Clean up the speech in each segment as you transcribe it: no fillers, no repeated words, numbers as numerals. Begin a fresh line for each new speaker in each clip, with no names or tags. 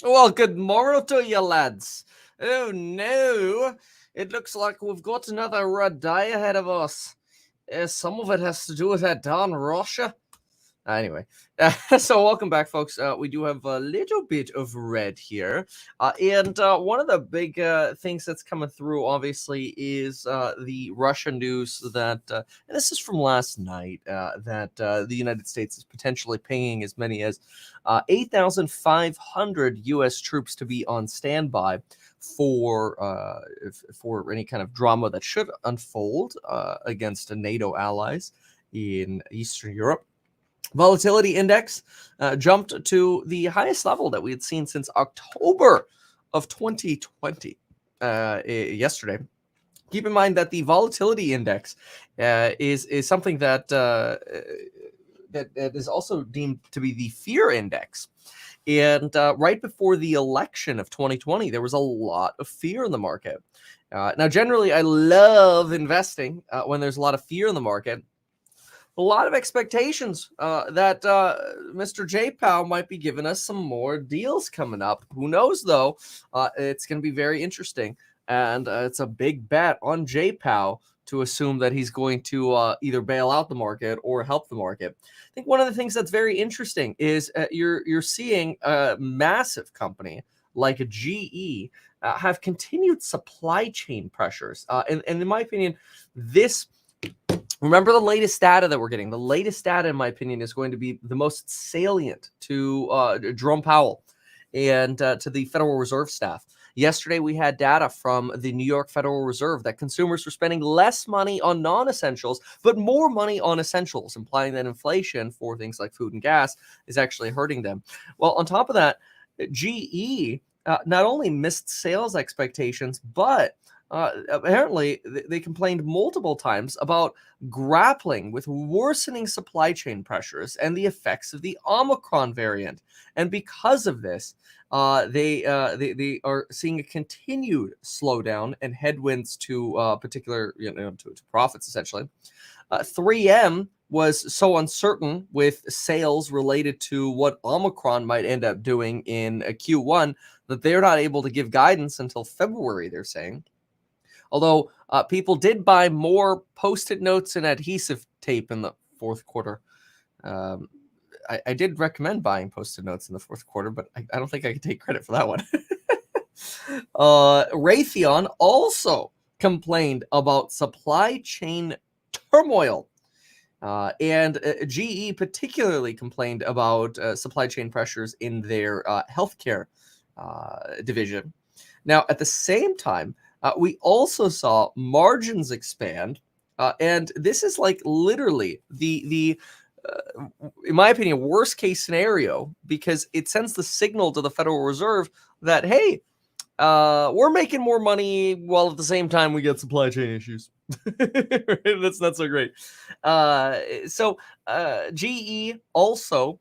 Well, good morrow to you, lads. Oh no, it looks like we've got another red day ahead of us. Some of it has to do with that darn Russia. Anyway, so welcome back, folks. We do have a little bit of red here. And one of the big things that's coming through, obviously, is the Russian news that, and this is from last night, that the United States is potentially paying as many as 8,500 U.S. troops to be on standby for any kind of drama that should unfold against NATO allies in Eastern Europe. Volatility index jumped to the highest level that we had seen since October of 2020 yesterday. Keep in mind that the volatility index is something that that is also deemed to be the fear index. And right before the election of 2020, there was a lot of fear in the market. Now, generally, I love investing when there's a lot of fear in the market. A lot of expectations that Mr. J Powell might be giving us some more deals coming up. Who knows, though? It's going to be very interesting. And it's a big bet on J Powell to assume that he's going to either bail out the market or help the market. I think one of the things that's very interesting is you're seeing a massive company like a GE have continued supply chain pressures. And in my opinion, this remember the latest data that we're getting. The latest data, in my opinion, is going to be the most salient to Jerome Powell and to the Federal Reserve staff. Yesterday, we had data from the New York Federal Reserve that consumers were spending less money on non-essentials, but more money on essentials, implying that inflation for things like food and gas is actually hurting them. Well, on top of that, GE not only missed sales expectations, but apparently they complained multiple times about grappling with worsening supply chain pressures and the effects of the Omicron variant. And because of this, they are seeing a continued slowdown and headwinds to particular, to profits essentially. 3M was so uncertain with sales related to what Omicron might end up doing in Q1 that they're not able to give guidance until February, they're saying. Although people did buy more Post-it notes and adhesive tape in the fourth quarter. I did recommend buying Post-it notes in the fourth quarter, but I don't think I can take credit for that one. Raytheon also complained about supply chain turmoil. And GE particularly complained about supply chain pressures in their healthcare division. Now, at the same time, we also saw margins expand, and this is like literally the in my opinion, worst case scenario, because it sends the signal to the Federal Reserve that, hey, we're making more money while at the same time we get supply chain issues. That's not so great. So GE also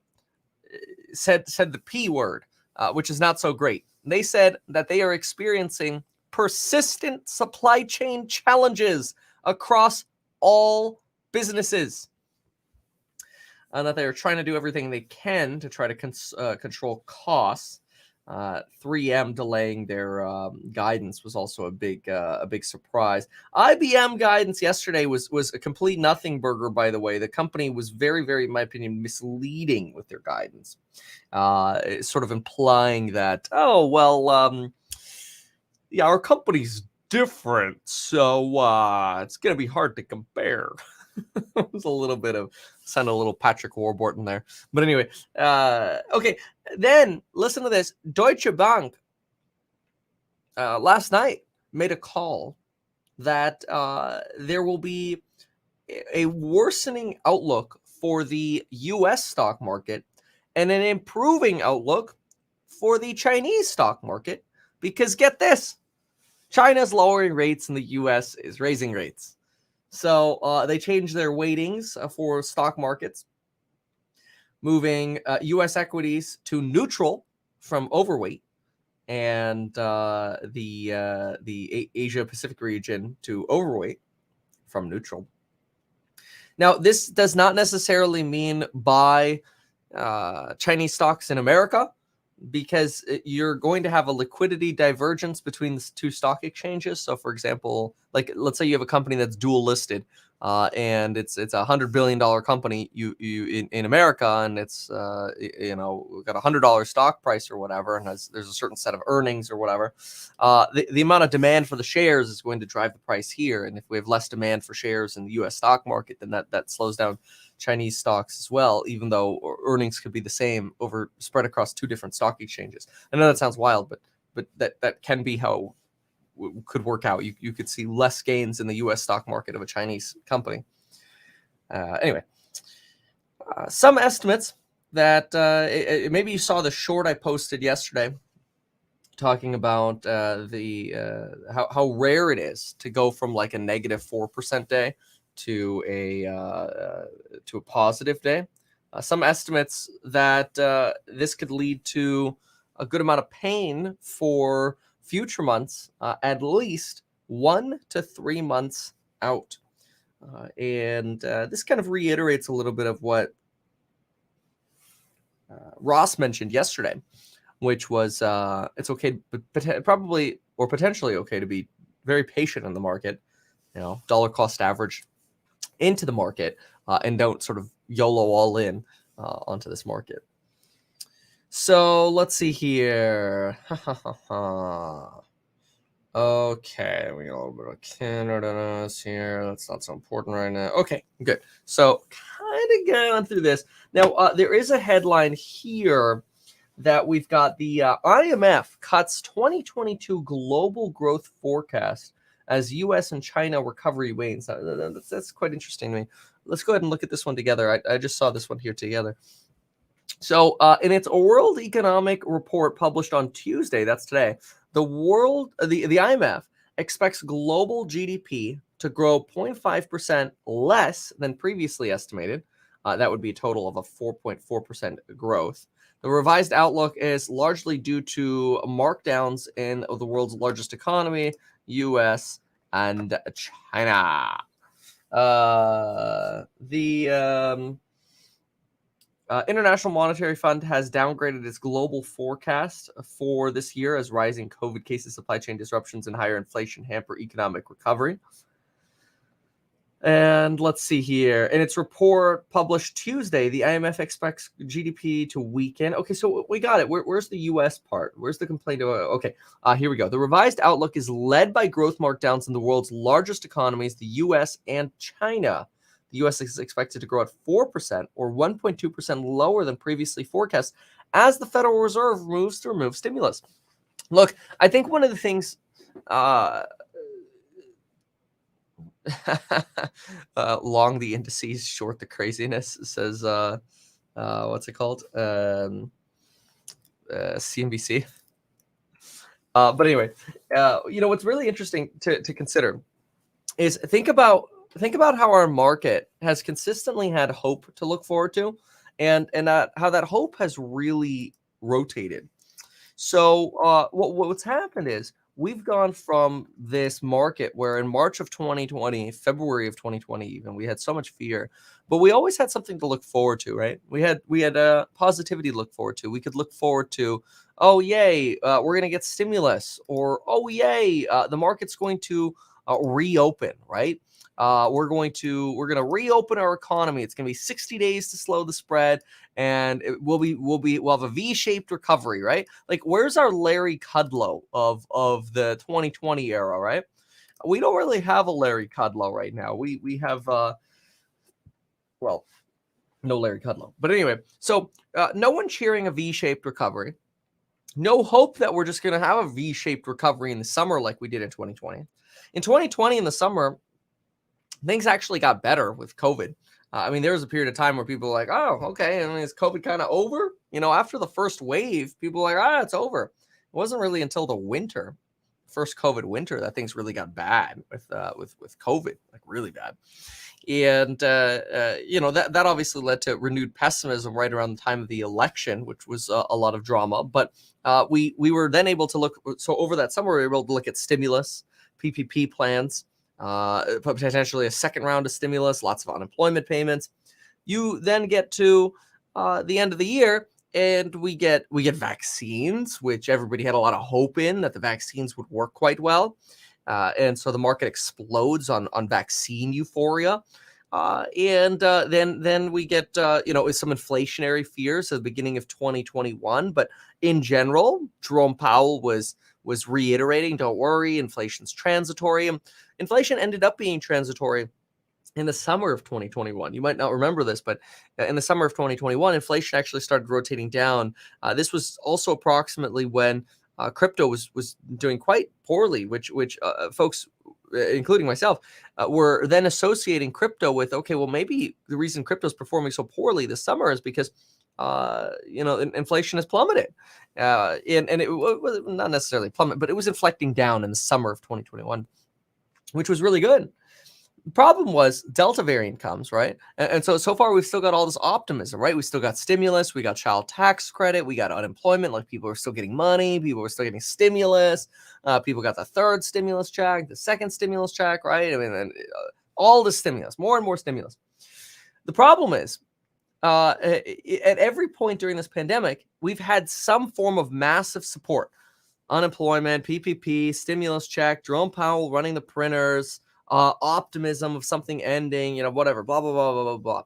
said the P word, which is not so great. They said that they are experiencing persistent supply chain challenges across all businesses, and that they are trying to do everything they can to try to control costs. 3M delaying their guidance was also a big surprise. IBM guidance yesterday was a complete nothing burger. By the way, the company was very, very, in my opinion, misleading with their guidance, sort of implying that, oh well, yeah, our company's different, so it's gonna be hard to compare. It was a little bit of sound a little Patrick Warburton there, but anyway, okay. Then listen to this. Deutsche Bank last night made a call that there will be a worsening outlook for the U.S. stock market and an improving outlook for the Chinese stock market, because get this, China's lowering rates and the U.S. is raising rates. So they changed their weightings for stock markets, moving U.S. equities to neutral from overweight, and the Asia Pacific region to overweight from neutral. Now, this does not necessarily mean buy Chinese stocks in America. because you're going to have a liquidity divergence between the two stock exchanges. So, for example, like let's say you have a company that's dual listed, and it's $100 billion company you in America, and it's got $100 stock price or whatever, and there's a certain set of earnings or whatever. The amount of demand for the shares is going to drive the price here, and if we have less demand for shares in the U.S. stock market, then that slows down Chinese stocks as well, even though earnings could be the same spread across two different stock exchanges. I know that sounds wild, but that can be how it could work out. You could see less gains in the U.S. stock market of a Chinese company. Anyway, some estimates that maybe you saw the short I posted yesterday talking about how rare it is to go from like a negative 4% day to a positive day. Some estimates that this could lead to a good amount of pain for future months, at least 1 to 3 months out. And this kind of reiterates a little bit of what Ross mentioned yesterday, which was it's okay, but probably or potentially okay to be very patient in the market, dollar cost average into the market, and don't sort of YOLO all in onto this market. So let's see here. Okay, we got a little bit of Canada here. That's not so important right now. Okay, good. So kind of going through this. Now, there is a headline here that we've got the IMF cuts 2022 global growth forecast as U.S. and China recovery wanes. That's quite interesting to me. Let's go ahead and look at this one together. I just saw this one here together. So in its World Economic Report published on Tuesday, that's today, the IMF expects global GDP to grow 0.5% less than previously estimated. That would be a total of a 4.4% growth. The revised outlook is largely due to markdowns in the world's largest economy, U.S. and China. The International Monetary Fund has downgraded its global forecast for this year as rising COVID cases, supply chain disruptions, and higher inflation hamper economic recovery. And let's see here. In its report published Tuesday, the IMF expects GDP to weaken. Okay, so we got it. Where's the U.S. part? Where's the complaint? Okay, here we go. The revised outlook is led by growth markdowns in the world's largest economies, the U.S. and China. The U.S. is expected to grow at 4% or 1.2% lower than previously forecast as the Federal Reserve moves to remove stimulus. Look, I think one of the things long the indices, short the craziness, says what's it called? CNBC. But anyway, what's really interesting to consider is think about how our market has consistently had hope to look forward to, and how that hope has really rotated. So what's happened is we've gone from this market where in March of 2020, February of 2020 even, we had so much fear, but we always had something to look forward to, right? We had positivity to look forward to. We could look forward to, oh yay, we're gonna get stimulus, or oh yay, the market's going to reopen, right? We're gonna reopen our economy. It's gonna be 60 days to slow the spread, and we'll have a V-shaped recovery, right? Like, where's our Larry Kudlow of the 2020 era, right? We don't really have a Larry Kudlow right now. We have no Larry Kudlow. But anyway, so no one cheering a V-shaped recovery. No hope that we're just gonna have a V-shaped recovery in the summer like we did in 2020. In 2020 in the summer, things actually got better with COVID. There was a period of time where people were like, oh, okay, is COVID kind of over? After the first wave, people were like, it's over. It wasn't really until the winter, first COVID winter, that things really got bad with COVID, like really bad. And, that obviously led to renewed pessimism right around the time of the election, which was a lot of drama. But we were then able to look, so over that summer, we were able to look at stimulus, PPP plans, potentially a second round of stimulus, lots of unemployment payments. You then get to the end of the year, and we get vaccines, which everybody had a lot of hope in that the vaccines would work quite well, and so the market explodes on vaccine euphoria. Then we get some inflationary fears at the beginning of 2021, but in general, Jerome Powell was reiterating, don't worry, inflation's transitory. Inflation ended up being transitory in the summer of 2021. You might not remember this, but in the summer of 2021, inflation actually started rotating down. This was also approximately when crypto was doing quite poorly, which folks, including myself, were then associating crypto with, okay, well, maybe the reason crypto is performing so poorly this summer is because inflation has plummeted, and it was not necessarily plummet, but it was inflecting down in the summer of 2021, which was really good. The problem was Delta variant comes, right? And so far we've still got all this optimism, right? We still got stimulus, we got child tax credit, we got unemployment, like people are still getting money, people are still getting stimulus, people got the third stimulus check, the second stimulus check, right? I mean, all the stimulus, more and more stimulus. The problem is, at every point during this pandemic, we've had some form of massive support. Unemployment, PPP, stimulus check, Jerome Powell running the printers, optimism of something ending, whatever, blah, blah, blah, blah, blah, blah.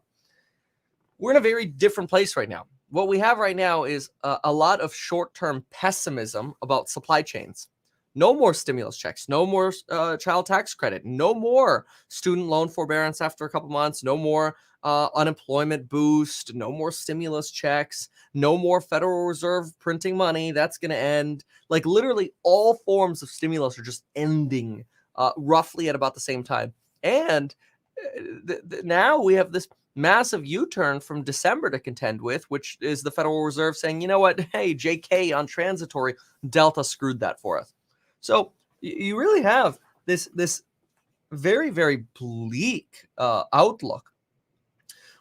We're in a very different place right now. What we have right now is a lot of short-term pessimism about supply chains. No more stimulus checks, no more child tax credit, no more student loan forbearance after a couple months, no more unemployment boost, no more stimulus checks, no more Federal Reserve printing money. That's going to end. Like literally all forms of stimulus are just ending roughly at about the same time. And now we have this massive U-turn from December to contend with, which is the Federal Reserve saying, you know what, hey, JK on transitory, Delta screwed that for us. So you really have this very, very bleak outlook,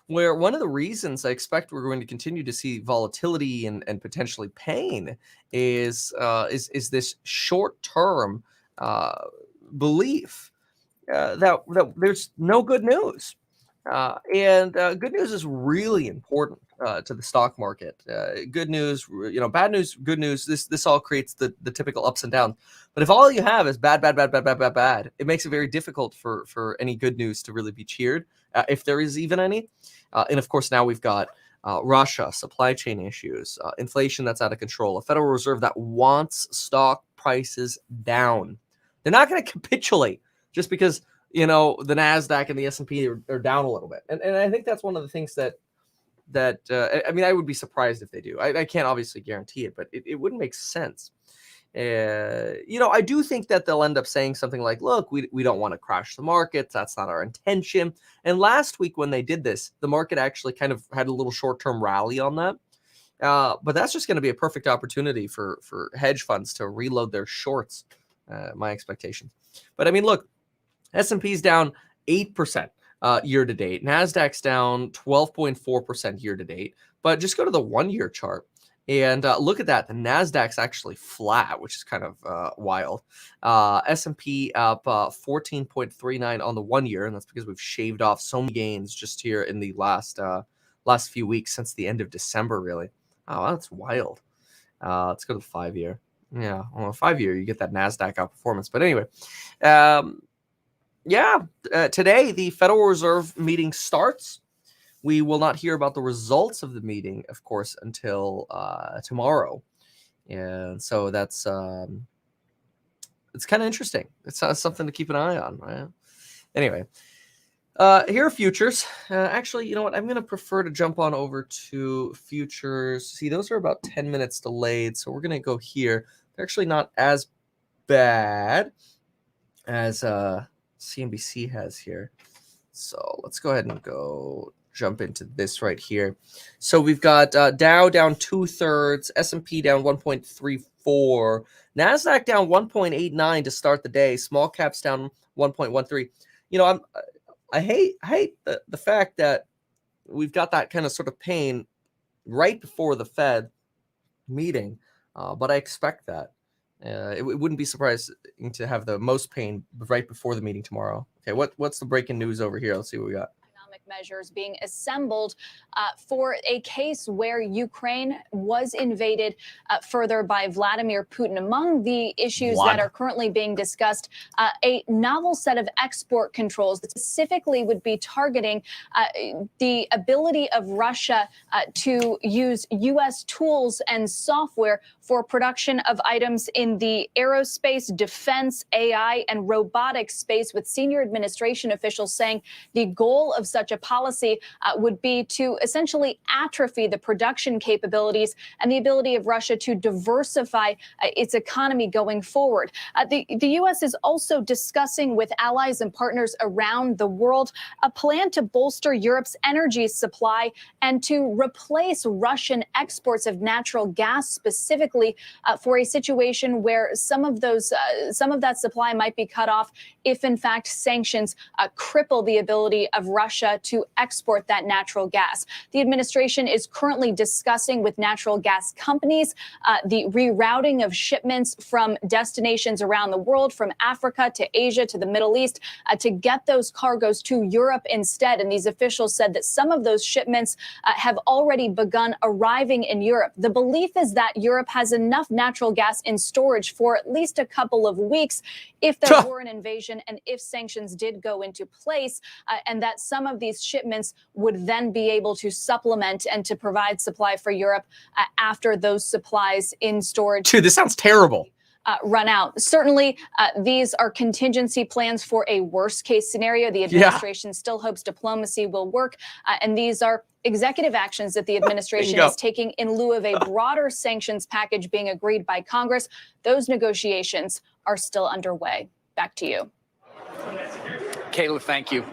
where one of the reasons I expect we're going to continue to see volatility and potentially pain is this short-term belief that there's no good news. And good news is really important to the stock market. Good news, bad news, good news. This all creates the typical ups and downs. But if all you have is bad, it makes it very difficult for any good news to really be cheered, if there is even any. And of course, now we've got Russia, supply chain issues, inflation that's out of control, a Federal Reserve that wants stock prices down. They're not going to capitulate just because the NASDAQ and the S&P are down a little bit. And I think that's one of the things that I would be surprised if they do. I can't obviously guarantee it, but it wouldn't make sense. I do think that they'll end up saying something like, look, we don't want to crash the markets. That's not our intention. And last week when they did this, the market actually kind of had a little short-term rally on that. But that's just going to be a perfect opportunity for hedge funds to reload their shorts, my expectation. But I mean, look, S&P's down 8% year to date. NASDAQ's down 12.4% year to date. But just go to the 1-year chart and look at that. The NASDAQ's actually flat, which is kind of wild. S&P up 14.39 on the 1 year, and that's because we've shaved off so many gains just here in the last few weeks since the end of December, really. Oh, that's wild. Let's go to the 5-year. Yeah, well, 5-year, you get that NASDAQ outperformance. But anyway, today the Federal Reserve meeting starts. We will not hear about the results of the meeting, of course, until tomorrow. And so that's it's kind of interesting. It's something to keep an eye on, right? Anyway, here are futures. Actually, you know what? I'm going to prefer to jump on over to futures. See, those are about 10 minutes delayed, so we're going to go here. They're actually not as bad as CNBC has here. So let's go ahead and jump into this right here. So we've got Dow down 2/3, S&P down 1.34, NASDAQ down 1.89 to start the day, small caps down 1.13. I hate the fact that we've got that kind of sort of pain right before the Fed meeting, but I expect that. It wouldn't be surprising to have the most pain right before the meeting tomorrow. Okay, what's the breaking news over here? Let's see what we got.
measures being assembled for a case where Ukraine was invaded further by Vladimir Putin. Among the issues that are currently being discussed, a novel set of export controls that specifically would be targeting the ability of Russia to use U.S. tools and software for production of items in the aerospace, defense, AI, and robotics space, with senior administration officials saying the goal of such a policy would be to essentially atrophy the production capabilities and the ability of Russia to diversify its economy going forward. The U.S. is also discussing with allies and partners around the world a plan to bolster Europe's energy supply and to replace Russian exports of natural gas, specifically for a situation where some of that supply might be cut off if, in fact, sanctions cripple the ability of Russia to export that natural gas. The administration is currently discussing with natural gas companies the rerouting of shipments from destinations around the world, from Africa to Asia to the Middle East, to get those cargoes to Europe instead. And these officials said that some of those shipments have already begun arriving in Europe. The belief is that Europe has enough natural gas in storage for at least a couple of weeks if there were an invasion and if sanctions did go into place, and that some of these shipments would then be able to supplement and to provide supply for Europe after those supplies in storage.
Dude, this sounds terrible.
Run out. Certainly, these are contingency plans for a worst case scenario. The administration still hopes diplomacy will work. And these are executive actions that the administration is taking in lieu of a broader sanctions package being agreed by Congress. Those negotiations are still underway. Back to you.
Kayla, thank you.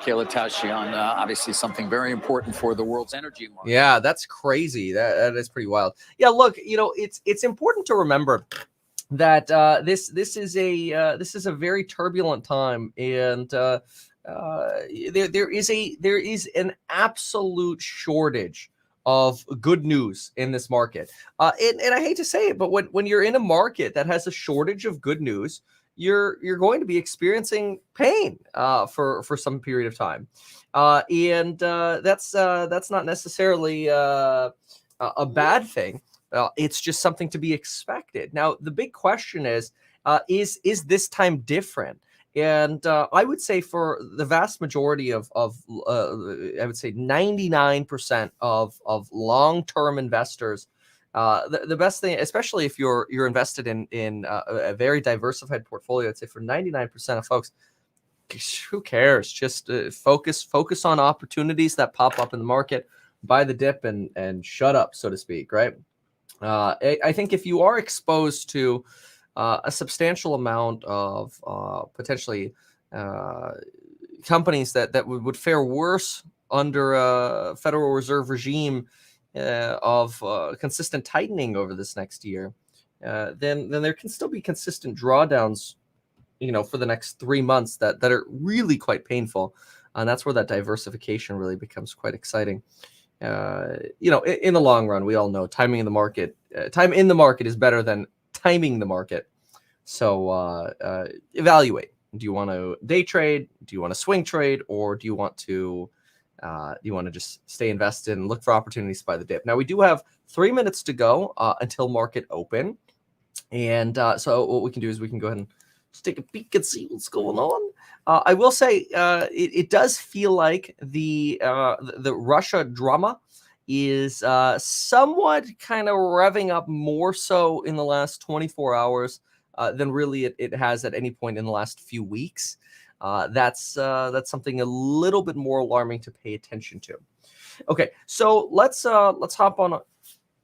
Kayla Tashi on obviously something very important for the world's energy market.
Yeah, that's crazy. That is pretty wild. Yeah, look, it's important to remember that this is a very turbulent time, and there is an absolute shortage of good news in this market. And I hate to say it, but when you're in a market that has a shortage of good news, you're going to be experiencing pain for some period of time, and that's not necessarily a bad thing. It's just something to be expected. Now, the big question is this time different? And I would say for the vast majority of I would say 99% of long-term investors, the best thing, especially if you're invested in a very diversified portfolio, I'd say for 99% of folks, who cares? Just focus on opportunities that pop up in the market, buy the dip, and shut up, so to speak, right? I think if you are exposed to a substantial amount of potentially companies that would fare worse under a Federal Reserve regime of consistent tightening over this next year, then there can still be consistent drawdowns, for the next 3 months that are really quite painful. And that's where that diversification really becomes quite exciting. In the long run, we all know time in the market is better than timing the market. So evaluate. Do you want to day trade? Do you want to swing trade? Or do you want to just stay invested and look for opportunities to buy the dip? Now, we do have 3 minutes to go until market open. And so what we can do is we can go ahead and just take a peek and see what's going on. I will say it does feel like the Russia drama is somewhat kind of revving up more so in the last 24 hours than really it has at any point in the last few weeks. That's something a little bit more alarming to pay attention to. Okay, so let's hop on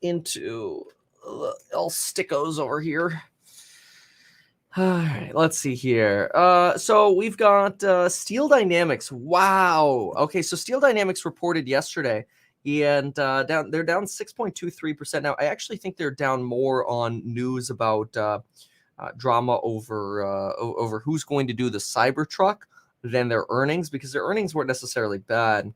into El Stickos over here. All right, let's see here. So we've got Steel Dynamics. Wow. Okay, so Steel Dynamics reported yesterday, and they're down 6.23%. Now, I actually think they're down more on news about drama over who's going to do the Cybertruck than their earnings, because their earnings weren't necessarily bad.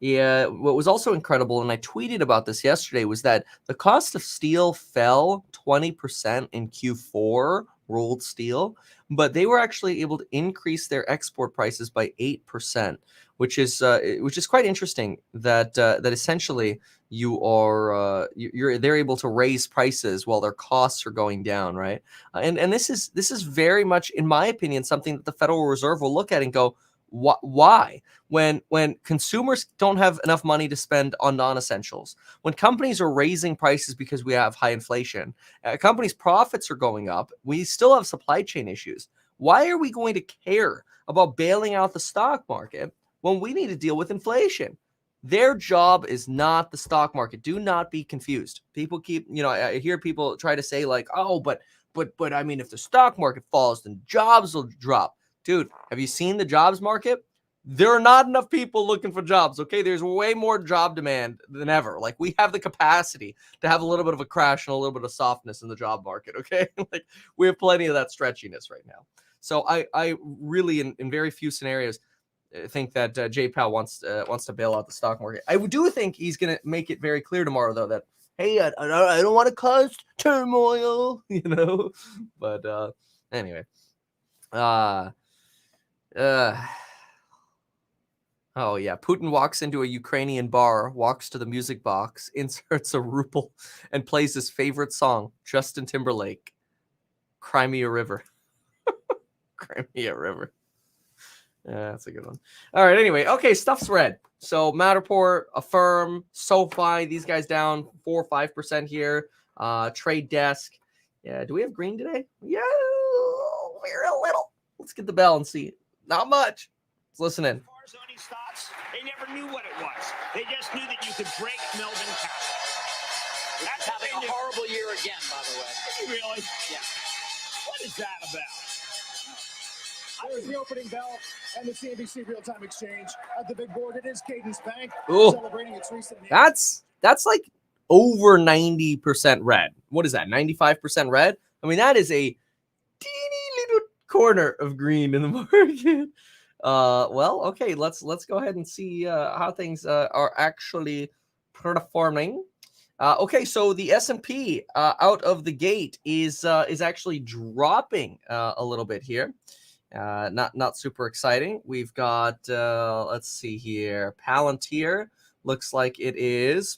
Yeah, what was also incredible, and I tweeted about this yesterday, was that the cost of steel fell 20% in Q4, rolled steel, but they were actually able to increase their export prices by 8%, which is quite interesting. That essentially they're able to raise prices while their costs are going down, right? And this is very much, in my opinion, something that the Federal Reserve will look at and go, why? When consumers don't have enough money to spend on non-essentials, when companies are raising prices because we have high inflation, companies' profits are going up, we still have supply chain issues. Why are we going to care about bailing out the stock market when we need to deal with inflation? Their job is not the stock market. Do not be confused. People keep, I hear people try to say like, oh, but I mean, if the stock market falls, then jobs will drop. Dude, have you seen the jobs market? There are not enough people looking for jobs, okay? There's way more job demand than ever. Like, we have the capacity to have a little bit of a crash and a little bit of softness in the job market, okay? Like, we have plenty of that stretchiness right now. So I really, in very few scenarios, think that Jay Powell wants to bail out the stock market. I do think he's going to make it very clear tomorrow, though, that, hey, I don't want to cause turmoil, But anyway. Oh yeah, Putin walks into a Ukrainian bar, walks to the music box, inserts a ruble, and plays his favorite song, Justin Timberlake, Crimea River. Crimea River. Yeah, that's a good one. All right, anyway, okay, stuff's red. So Matterport, Affirm, SoFi, these guys down 4 or 5% here. Trade Desk. Yeah, do we have green today? Yeah, we're a little. Let's get the bell and see. Not much. Let's listen in.
They never knew what it was. They just knew that you could break Melvin Castle.
That's having a horrible year again, by the way.
Really?
Yeah.
What is that about?
There's the opening bell and the CNBC real-time exchange at the big board. It is Cadence Bank celebrating its recent.
That's like over 90% red. What is that? 95% red? I mean, that is a teeny little corner of green in the market. Well, okay, let's go ahead and see how things are actually performing. Okay, so the S&P out of the gate is actually dropping a little bit here. Not super exciting. We've got let's see here. Palantir looks like it is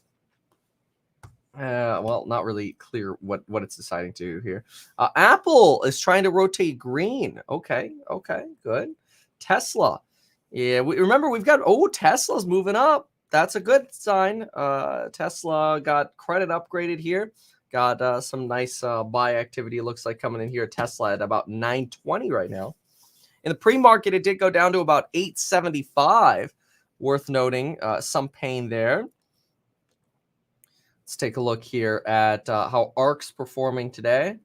well, not really clear what it's deciding to do here. Apple is trying to rotate green. Okay, good. Tesla. Yeah, we've got Tesla's moving up. That's a good sign. Tesla got credit upgraded here. Got some nice buy activity, it looks like, coming in here. Tesla at about 920 right now. In the pre-market, it did go down to about 875. Worth noting, some pain there. Let's take a look here at how ARK's performing today.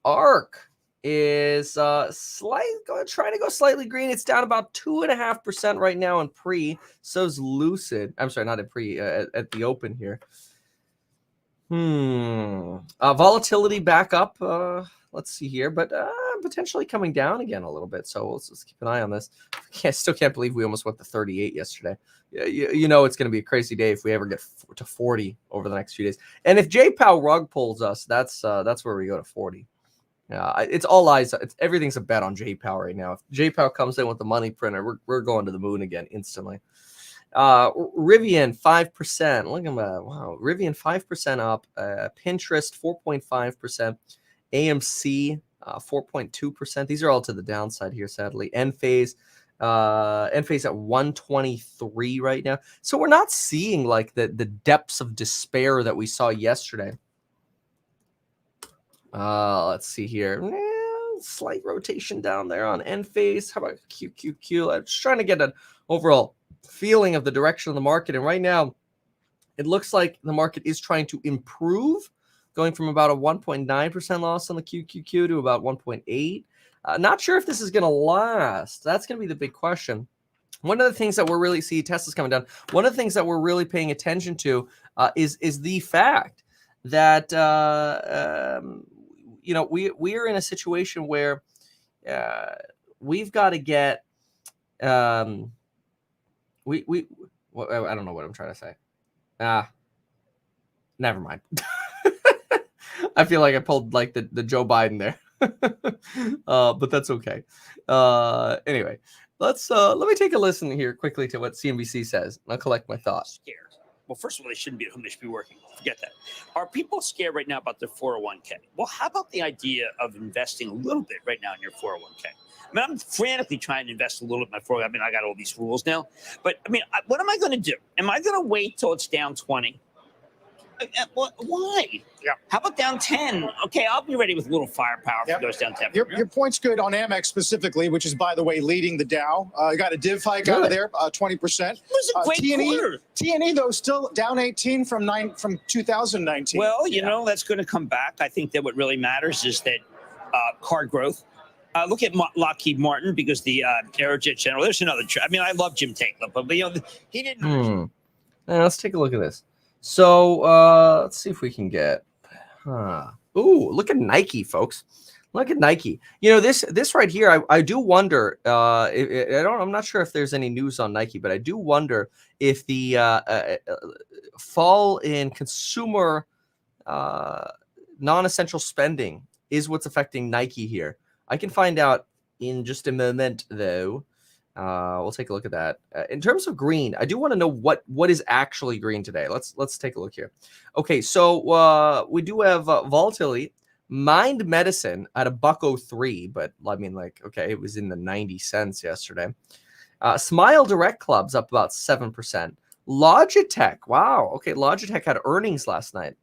ARK is trying to go slightly green. It's down about 2.5% right now in pre. So's Lucid. I'm sorry, not in pre, at the open here. Volatility back up. Let's see here, but potentially coming down again a little bit. So let's keep an eye on this. I still can't believe we almost went to 38 yesterday. It's going to be a crazy day if we ever get to 40 over the next few days. And if Jay Powell rug pulls us, that's where we go to 40. It's all eyes. Everything's a bet on Jay Powell right now. If Jay Powell comes in with the money printer, we're going to the moon again instantly. Rivian 5%. Look at that. Wow. Rivian 5% up. Pinterest 4.5%. AMC 4.2%. These are all to the downside here, sadly. Enphase at 123 right now. So we're not seeing like the depths of despair that we saw yesterday. Let's see here. Slight rotation down there on Enphase. How about QQQ? I'm just trying to get an overall feeling of the direction of the market. And right now, it looks like the market is trying to improve, going from about a 1.9% loss on the QQQ to about 1.8. Not sure if this is going to last. That's going to be the big question. One of the things that we're really see Tesla's coming down. One of the things that we're really paying attention to is the fact that we are in a situation where we've got to get I don't know what I'm trying to say. Never mind. I feel like I pulled like the Joe Biden there. But that's okay. Anyway, let me take a listen here quickly to what CNBC says. I'll collect my thoughts.
Scared. Well, first of all, they shouldn't be at home. They should be working. Forget that. Are people scared right now about their 401k? Well, how about the idea of investing a little bit right now in your 401k? I mean, I'm frantically trying to invest a little in my 401k. I mean, I got all these rules now. But, I mean, what am I going to do? Am I going to wait till it's down 20? Why?
Yeah.
How about down 10? Okay, I'll be ready with a little firepower if
Yep.
it goes down 10.
Your point's good on Amex specifically, which is, by the way, leading the Dow. You got a div hike out of there, 20%.
It was a great quarter.
T&E, though, still down 18 from 2019.
Well, you know, that's going to come back. I think that what really matters is that card growth. Look at Lockheed Martin, because the Aerojet General, there's another. I mean, I love Jim Takelip, but you know, he didn't.
Now, let's take a look at this. So let's see if we can get. Ooh, look at Nike, folks. Look at Nike. You know, this right here, I do wonder. I'm not sure if there's any news on Nike, but I do wonder if the fall in consumer non-essential spending is what's affecting Nike here. I can find out in just a moment, though. We'll take a look at that. In terms of green, I do want to know what is actually green today. Let's take a look here. Okay, so we do have volatility. Mind Medicine at $1.03, but I mean, like, okay, it was in the 90 cents yesterday. Smile Direct Club's up about 7%. Logitech, wow, okay, Logitech had earnings last night.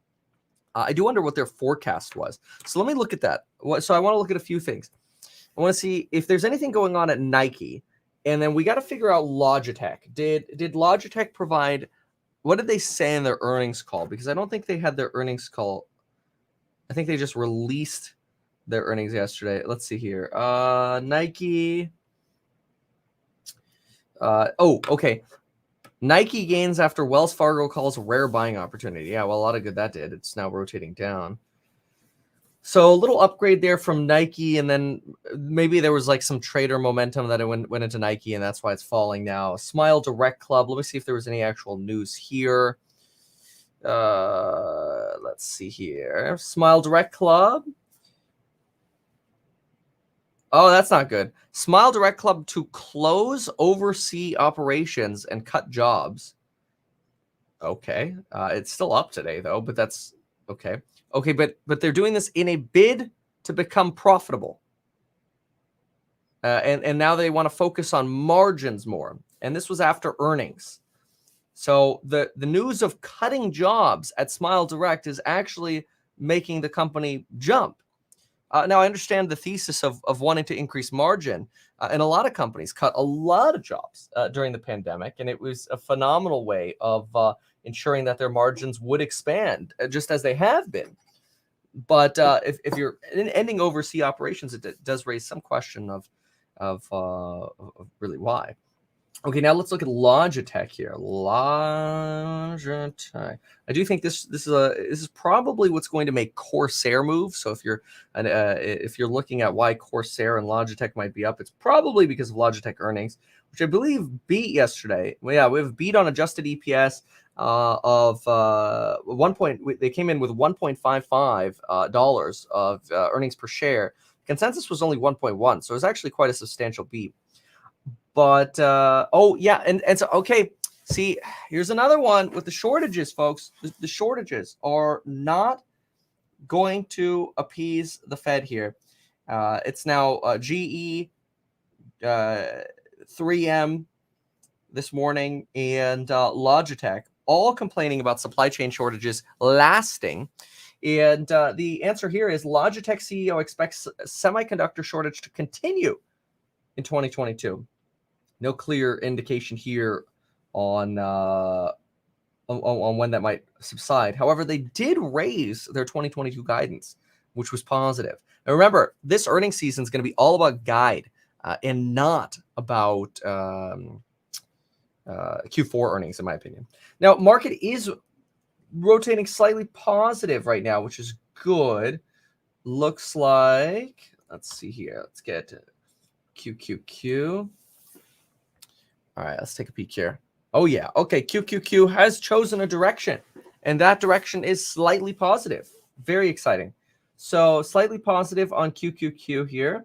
I do wonder what their forecast was. So let me look at that. So I want to look at a few things. I want to see if there's anything going on at Nike, and then we got to figure out Logitech. Did Logitech provide? What did they say in their earnings call? Because I don't think they had their earnings call. I think they just released their earnings yesterday. Let's see here. Nike. Okay. Nike gains after Wells Fargo calls a rare buying opportunity. Yeah, well, a lot of good that did. It's now rotating down. So a little upgrade there from Nike, and then maybe there was like some trader momentum that it went into Nike, and that's why it's falling now. Smile Direct Club. Let me see if there was any actual news here. Let's see here. Smile Direct Club. Oh, that's not good. Smile Direct Club to close overseas operations and cut jobs. Okay. It's still up today, though, but that's okay. Okay, but they're doing this in a bid to become profitable. And now they want to focus on margins more. And this was after earnings. So the news of cutting jobs at Smile Direct is actually making the company jump. Now, I understand the thesis of wanting to increase margin. And a lot of companies cut a lot of jobs during the pandemic. And it was a phenomenal way of ensuring that their margins would expand, just as they have been. But if you're ending overseas operations, it does raise some question of really why. Okay, now let's look at Logitech here. Logitech. I do think this is probably what's going to make Corsair move. So if you're looking at why Corsair and Logitech might be up, it's probably because of Logitech earnings, which I believe beat yesterday. Well, yeah, we have beat on adjusted EPS of they came in with $1.55 of earnings per share. Consensus was only 1.1, so it was actually quite a substantial beat. But oh yeah, and so okay. See, here's another one with the shortages, folks. The shortages are not going to appease the Fed here. It's now GE, 3M this morning, and Logitech all complaining about supply chain shortages lasting. And the answer here is Logitech CEO expects semiconductor shortage to continue in 2022. No clear indication here on when that might subside. However, they did raise their 2022 guidance, which was positive. And remember, this earnings season is going to be all about guide and not about Q4 earnings, in my opinion. Now, market is rotating slightly positive right now, which is good. Looks like, let's see here. Let's get QQQ. All right, let's take a peek here. Oh, yeah. Okay, QQQ has chosen a direction, and that direction is slightly positive. Very exciting. So slightly positive on QQQ here.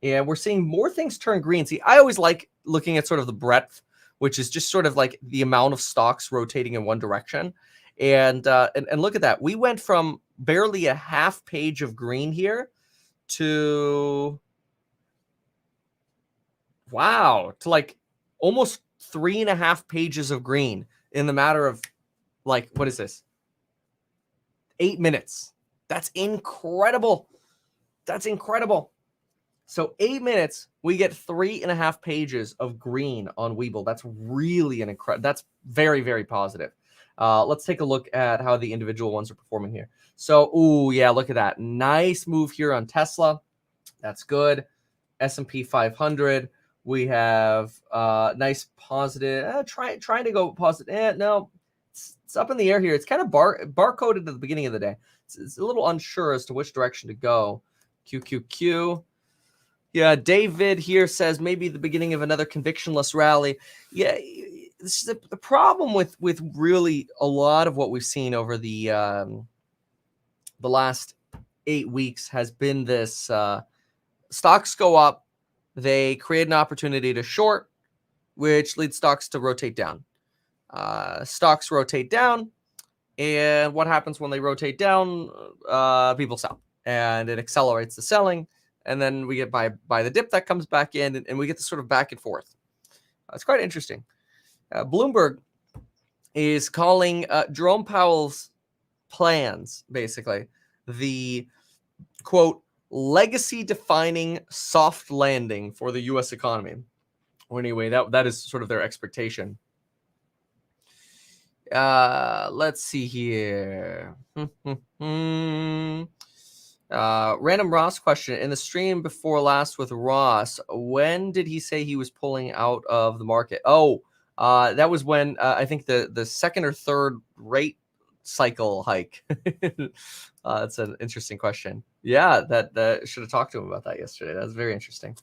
And we're seeing more things turn green. See, I always like looking at sort of the breadth, which is just sort of like the amount of stocks rotating in one direction. And look at that. We went from barely a half page of green here to, wow, to like almost 3.5 pages of green in the matter of, like, what is this? 8 minutes. That's incredible. That's incredible. So 8 minutes, we get 3.5 pages of green on Webull. That's really an incredible. That's very, very positive. Let's take a look at how the individual ones are performing here. So, ooh, yeah, look at that. Nice move here on Tesla. That's good. S&P 500. We have nice positive. Trying to go positive. No, it's up in the air here. It's kind of barcoded at the beginning of the day. It's a little unsure as to which direction to go. QQQ. Yeah, David here says maybe the beginning of another convictionless rally. Yeah, this is the problem with really a lot of what we've seen over the last 8 weeks has been this: stocks go up, they create an opportunity to short, which leads stocks to rotate down. Stocks rotate down, and what happens when they rotate down? People sell, and it accelerates the selling. And then we get by the dip that comes back in, and we get this sort of back and forth. It's quite interesting. Bloomberg is calling Jerome Powell's plans, basically, the, quote, legacy-defining soft landing for the U.S. economy. Or anyway, that is sort of their expectation. Let's see here. Random Ross question. In the stream before last with Ross, when did he say he was pulling out of the market? Oh, that was when I think the second or third rate cycle hike. That's an interesting question. Yeah, that should have talked to him about that yesterday. That was very interesting.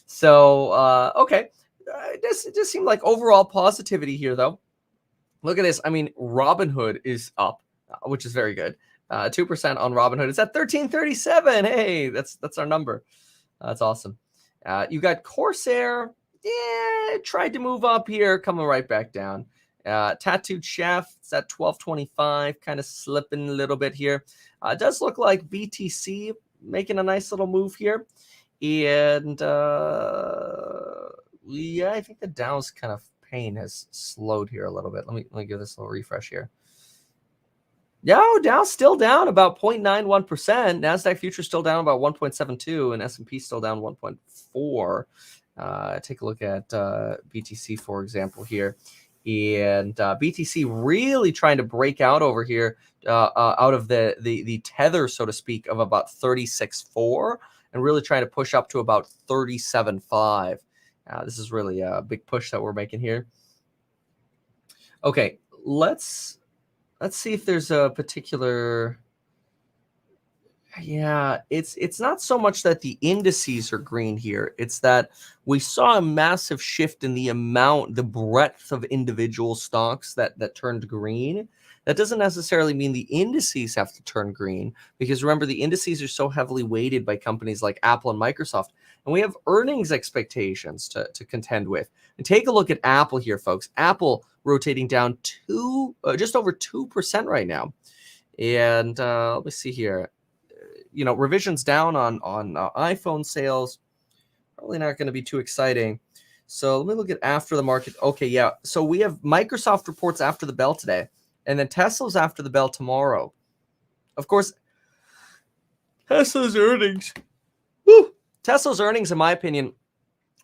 So, okay. It does seem like overall positivity here, though. Look at this. I mean, Robinhood is up, which is very good. 2% on Robinhood. It's at 1337. Hey, that's our number. That's awesome. You got Corsair. Yeah, tried to move up here, coming right back down. Tattooed Chef, it's at 1225, kind of slipping a little bit here. It does look like BTC making a nice little move here. And yeah, I think the Dow's kind of pain has slowed here a little bit. Let me give this a little refresh here. Yeah, Dow's still down about 0.91%. NASDAQ futures still down about 1.72, and S&P still down 1.4. Take a look at BTC, for example, here. And BTC really trying to break out over here out of the tether, so to speak, of about 36.4, and really trying to push up to about 37.5. This is really a big push that we're making here. Okay, let's see if there's a particular. Yeah, it's not so much that the indices are green here. It's that we saw a massive shift in the breadth of individual stocks that turned green. That doesn't necessarily mean the indices have to turn green, because remember, the indices are so heavily weighted by companies like Apple and Microsoft, and we have earnings expectations to contend with. And take a look at Apple here, folks. Apple rotating down just over 2% right now. And let me see here. Revisions down on iPhone sales, probably not going to be too exciting. So let me look at after the market. Okay, yeah. So we have Microsoft reports after the bell today, and then Tesla's after the bell tomorrow. Of course, Tesla's earnings, in my opinion,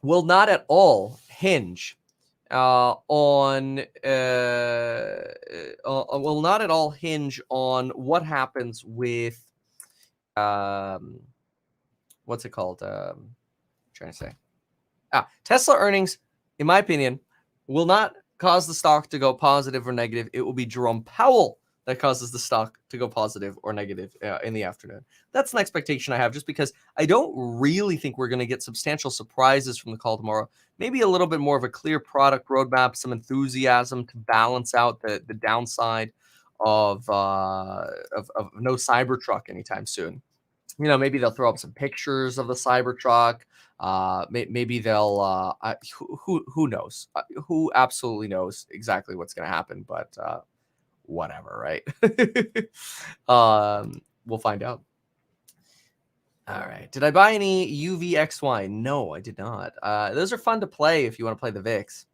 will not at all hinge on what happens with what's it called? Trying to say. Tesla earnings, in my opinion, will not cause the stock to go positive or negative. It will be Jerome Powell that causes the stock to go positive or negative in the afternoon. That's an expectation I have, just because I don't really think we're going to get substantial surprises from the call tomorrow. Maybe a little bit more of a clear product roadmap, some enthusiasm to balance out the downside of no Cybertruck anytime soon. Maybe they'll throw up some pictures of the Cybertruck. Maybe they'll. Who knows? Who absolutely knows exactly what's going to happen? But whatever, right? We'll find out. All right. Did I buy any UVXY? No, I did not. Those are fun to play if you want to play the VIX.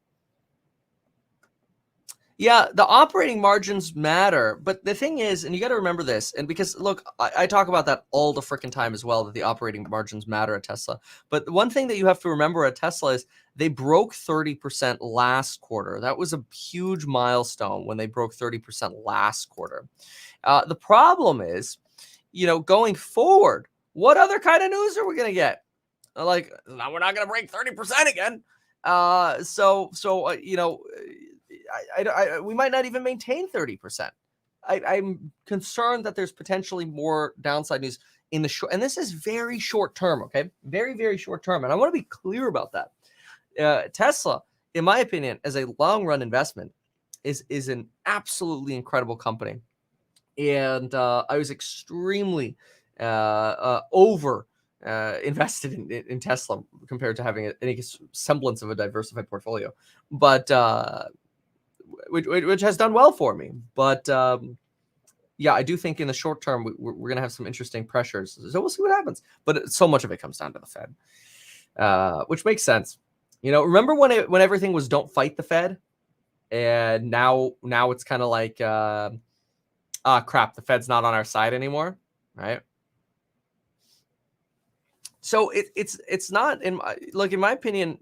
Yeah, the operating margins matter, but the thing is, and you got to remember this, and because look, I talk about that all the freaking time as well, that the operating margins matter at Tesla. But one thing that you have to remember at Tesla is they broke 30% last quarter. That was a huge milestone when they broke 30% last quarter. The problem is, going forward, what other kind of news are we going to get? Like, now we're not going to break 30% again. We might not even maintain 30%. I'm concerned that there's potentially more downside news in the short, and this is very short term, okay? Very, very short term. And I want to be clear about that. Tesla, in my opinion, as a long run investment, is an absolutely incredible company. And I was extremely invested in Tesla compared to having any semblance of a diversified portfolio. But which has done well for me. But yeah, I do think in the short term we're going to have some interesting pressures. So we'll see what happens. But so much of it comes down to the Fed, which makes sense. Remember when everything was don't fight the Fed, and now it's kind of like crap, the Fed's not on our side anymore, right? So it's not in my opinion.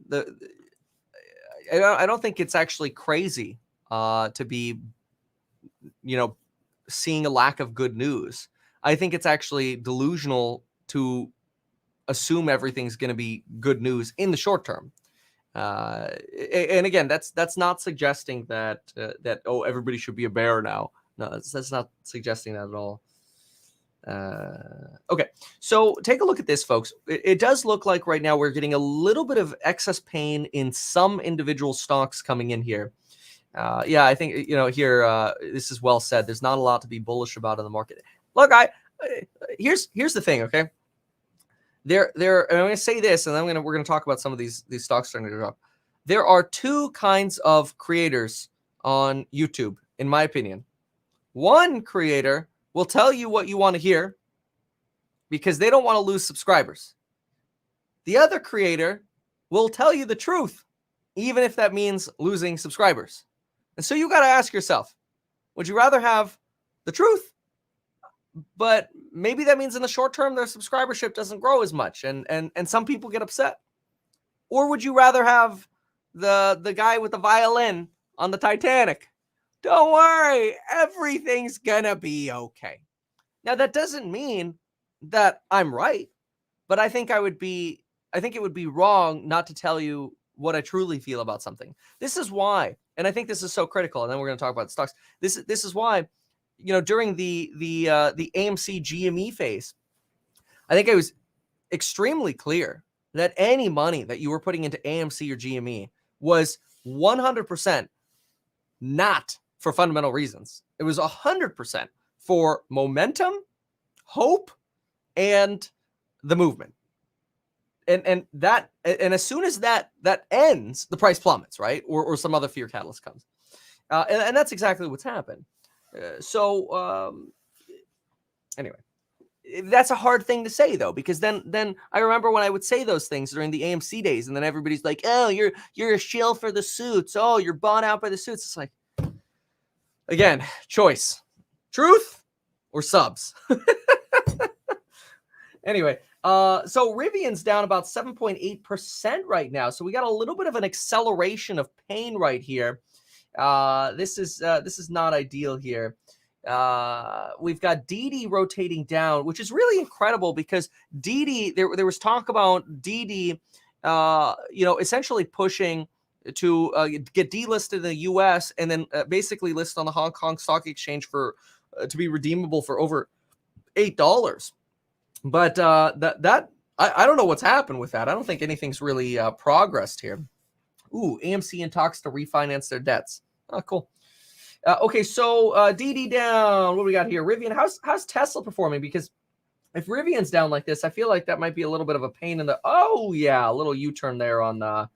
I don't think it's actually crazy to be, seeing a lack of good news. I think it's actually delusional to assume everything's going to be good news in the short term. And again, that's not suggesting that everybody should be a bear now. No, that's not suggesting that at all. Okay, so take a look at this, folks. It does look like right now we're getting a little bit of excess pain in some individual stocks coming in here. Yeah, I think here this is well said. There's not a lot to be bullish about in the market. Look, here's the thing. Okay, and I'm going to say this, and we're going to talk about some of these stocks starting to drop. There are two kinds of creators on YouTube, in my opinion. One creator will tell you what you want to hear because they don't want to lose subscribers. The other creator will tell you the truth, even if that means losing subscribers. And so you got to ask yourself, would you rather have the truth, but maybe that means in the short term their subscribership doesn't grow as much and some people get upset? Or would you rather have the guy with the violin on the Titanic? Don't worry, everything's gonna be okay. Now that doesn't mean that I'm right, but I think it would be wrong not to tell you what I truly feel about something. This is why, and I think this is so critical, and then we're going to talk about stocks. This is why, during the AMC GME phase, I think I was extremely clear that any money that you were putting into AMC or GME was 100% not for fundamental reasons. It was 100% for momentum, hope, and the movement. And as soon as that ends, the price plummets, right? Or some other fear catalyst comes. And that's exactly what's happened. Anyway, that's a hard thing to say though, because then I remember when I would say those things during the AMC days, and then everybody's like, "Oh, you're a shill for the suits. Oh, you're bought out by the suits." It's like, again, choice, truth or subs. Anyway, so Rivian's down about 7.8% right now. So we got a little bit of an acceleration of pain right here. This is not ideal here. We've got DD rotating down, which is really incredible because DD, there was talk about DD, essentially pushing to get delisted in the U.S. and then basically list on the Hong Kong Stock Exchange for to be redeemable for over $8. But I don't know what's happened with that. I don't think anything's really progressed here. Ooh, AMC in talks to refinance their debts. Oh, cool. Okay, so DD down. What do we got here? Rivian. How's Tesla performing? Because if Rivian's down like this, I feel like that might be a little bit of a pain in the. Oh yeah, a little U-turn there on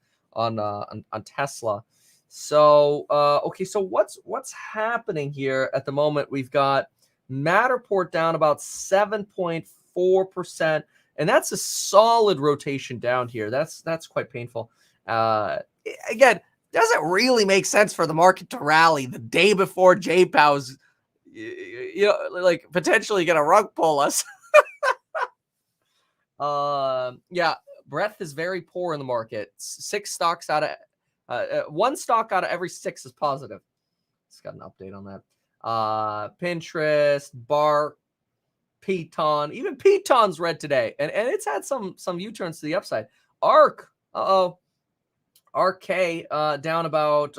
Tesla. So okay, so what's happening here at the moment? We've got Matterport down about 7.4%, and that's a solid rotation down here. That's quite painful. Again, doesn't really make sense for the market to rally the day before JPOW's, like potentially gonna rug pull us. Yeah, breadth is very poor in the market. 6 stocks out of 1 stock out of every 6 is positive. It's got an update on that. Pinterest, Bark, Peloton, even Peloton's red today, and it's had some U-turns to the upside. Arc, RK down about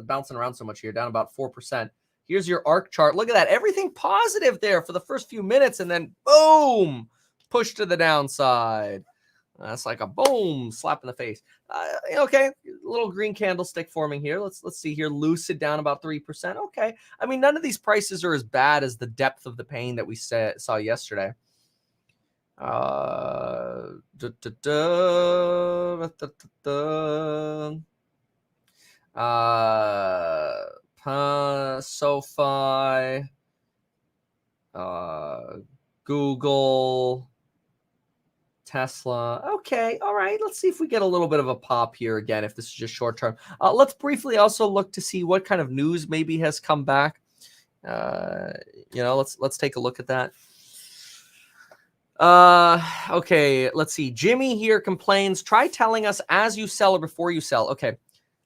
bouncing around so much here, down about 4%. Here's your ARC chart. Look at that, everything positive there for the first few minutes, and then boom, push to the downside. That's like a boom slap in the face. Okay, little green candlestick forming here. Let's see here. Lucid down about 3%. Okay, I mean none of these prices are as bad as the depth of the pain that we saw yesterday. SoFi, Google, Tesla. Okay, all right. Let's see if we get a little bit of a pop here again, if this is just short term. Let's briefly also look to see what kind of news maybe has come back. Let's take a look at that. Okay, let's see. Jimmy here complains, try telling us as you sell or before you sell. Okay,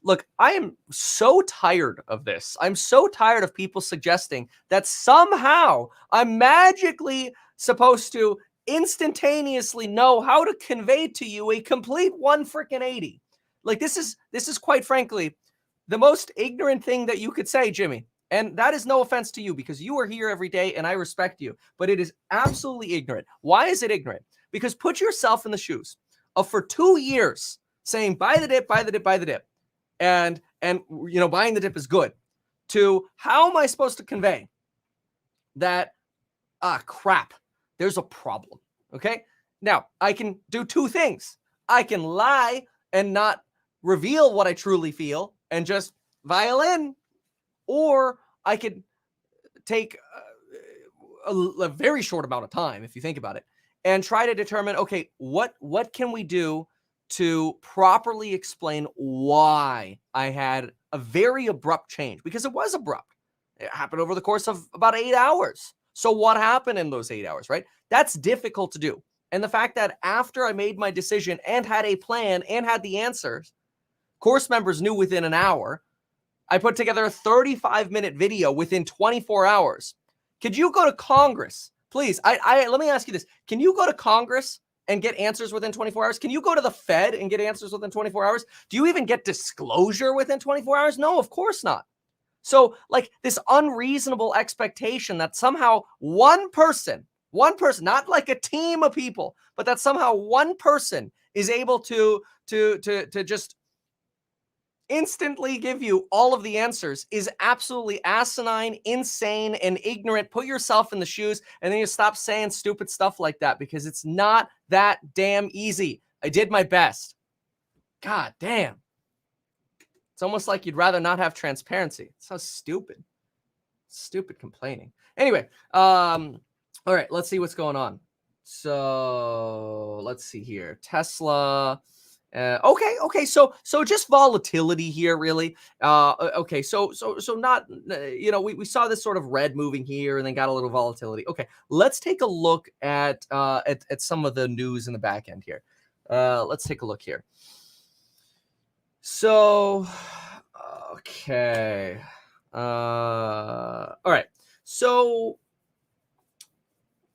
look, I am so tired of this. I'm so tired of people suggesting that somehow I'm magically supposed to instantaneously know how to convey to you a complete 180. Like this is quite frankly the most ignorant thing that you could say, Jimmy. And that is no offense to you because you are here every day and I respect you, but it is absolutely ignorant. Why is it ignorant? Because put yourself in the shoes of for 2 years saying buy the dip, buy the dip, buy the dip. And buying the dip is good, to how am I supposed to convey that crap, there's a problem. Okay, now I can do 2 things. I can lie and not reveal what I truly feel and just violin, or I could take a very short amount of time, if you think about it, and try to determine, okay, what can we do to properly explain why I had a very abrupt change, because it was abrupt. It happened over the course of about 8 hours. So what happened in those 8 hours, right? That's difficult to do. And the fact that after I made my decision and had a plan and had the answers, course members knew within an hour. I put together a 35-minute video within 24 hours. Could you go to Congress? Please, let me ask you this. Can you go to Congress and get answers within 24 hours? Can you go to the Fed and get answers within 24 hours? Do you even get disclosure within 24 hours? No, of course not. So like this unreasonable expectation that somehow one person, not like a team of people, but that somehow one person is able to just instantly give you all of the answers is absolutely asinine, insane, and ignorant. Put yourself in the shoes, and then you stop saying stupid stuff like that because it's not that damn easy. I did my best. God damn. It's almost like you'd rather not have transparency. It's so stupid. Stupid complaining. Anyway, all right, let's see what's going on. So let's see here. Tesla. Okay. So just volatility here, really. Okay. So not, we saw this sort of red moving here and then got a little volatility. Okay. Let's take a look at some of the news in the back end here. Let's take a look here. So, okay. All right. So,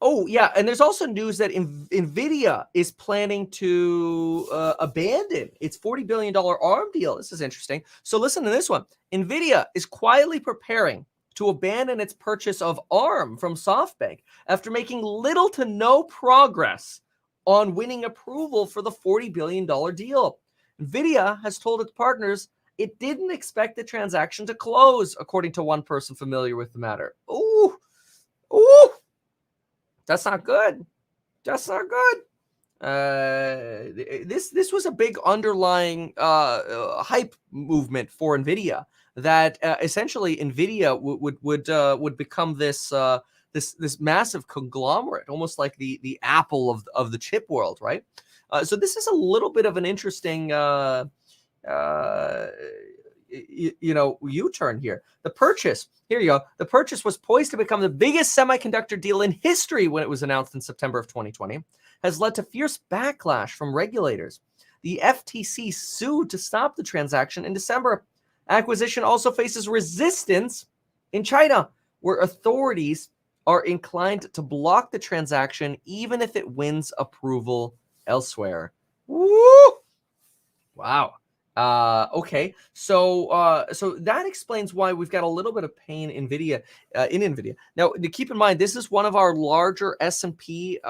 oh, yeah, and there's also news that NVIDIA is planning to abandon its $40 billion ARM deal. This is interesting. So listen to this one. NVIDIA is quietly preparing to abandon its purchase of ARM from SoftBank after making little to no progress on winning approval for the $40 billion deal. NVIDIA has told its partners it didn't expect the transaction to close, according to one person familiar with the matter. Ooh, that's not good. That's not good. This was a big underlying hype movement for Nvidia, that essentially Nvidia would become this this massive conglomerate, almost like the Apple of the chip world, right? So this is a little bit of an interesting U-turn here. The purchase, here you go. The purchase was poised to become the biggest semiconductor deal in history when it was announced in September of 2020, has led to fierce backlash from regulators. The FTC sued to stop the transaction in December. Acquisition also faces resistance in China, where authorities are inclined to block the transaction even if it wins approval elsewhere. Woo! Wow. Okay, so that explains why we've got a little bit of pain in Nvidia. Now, to keep in mind, this is one of our larger S&P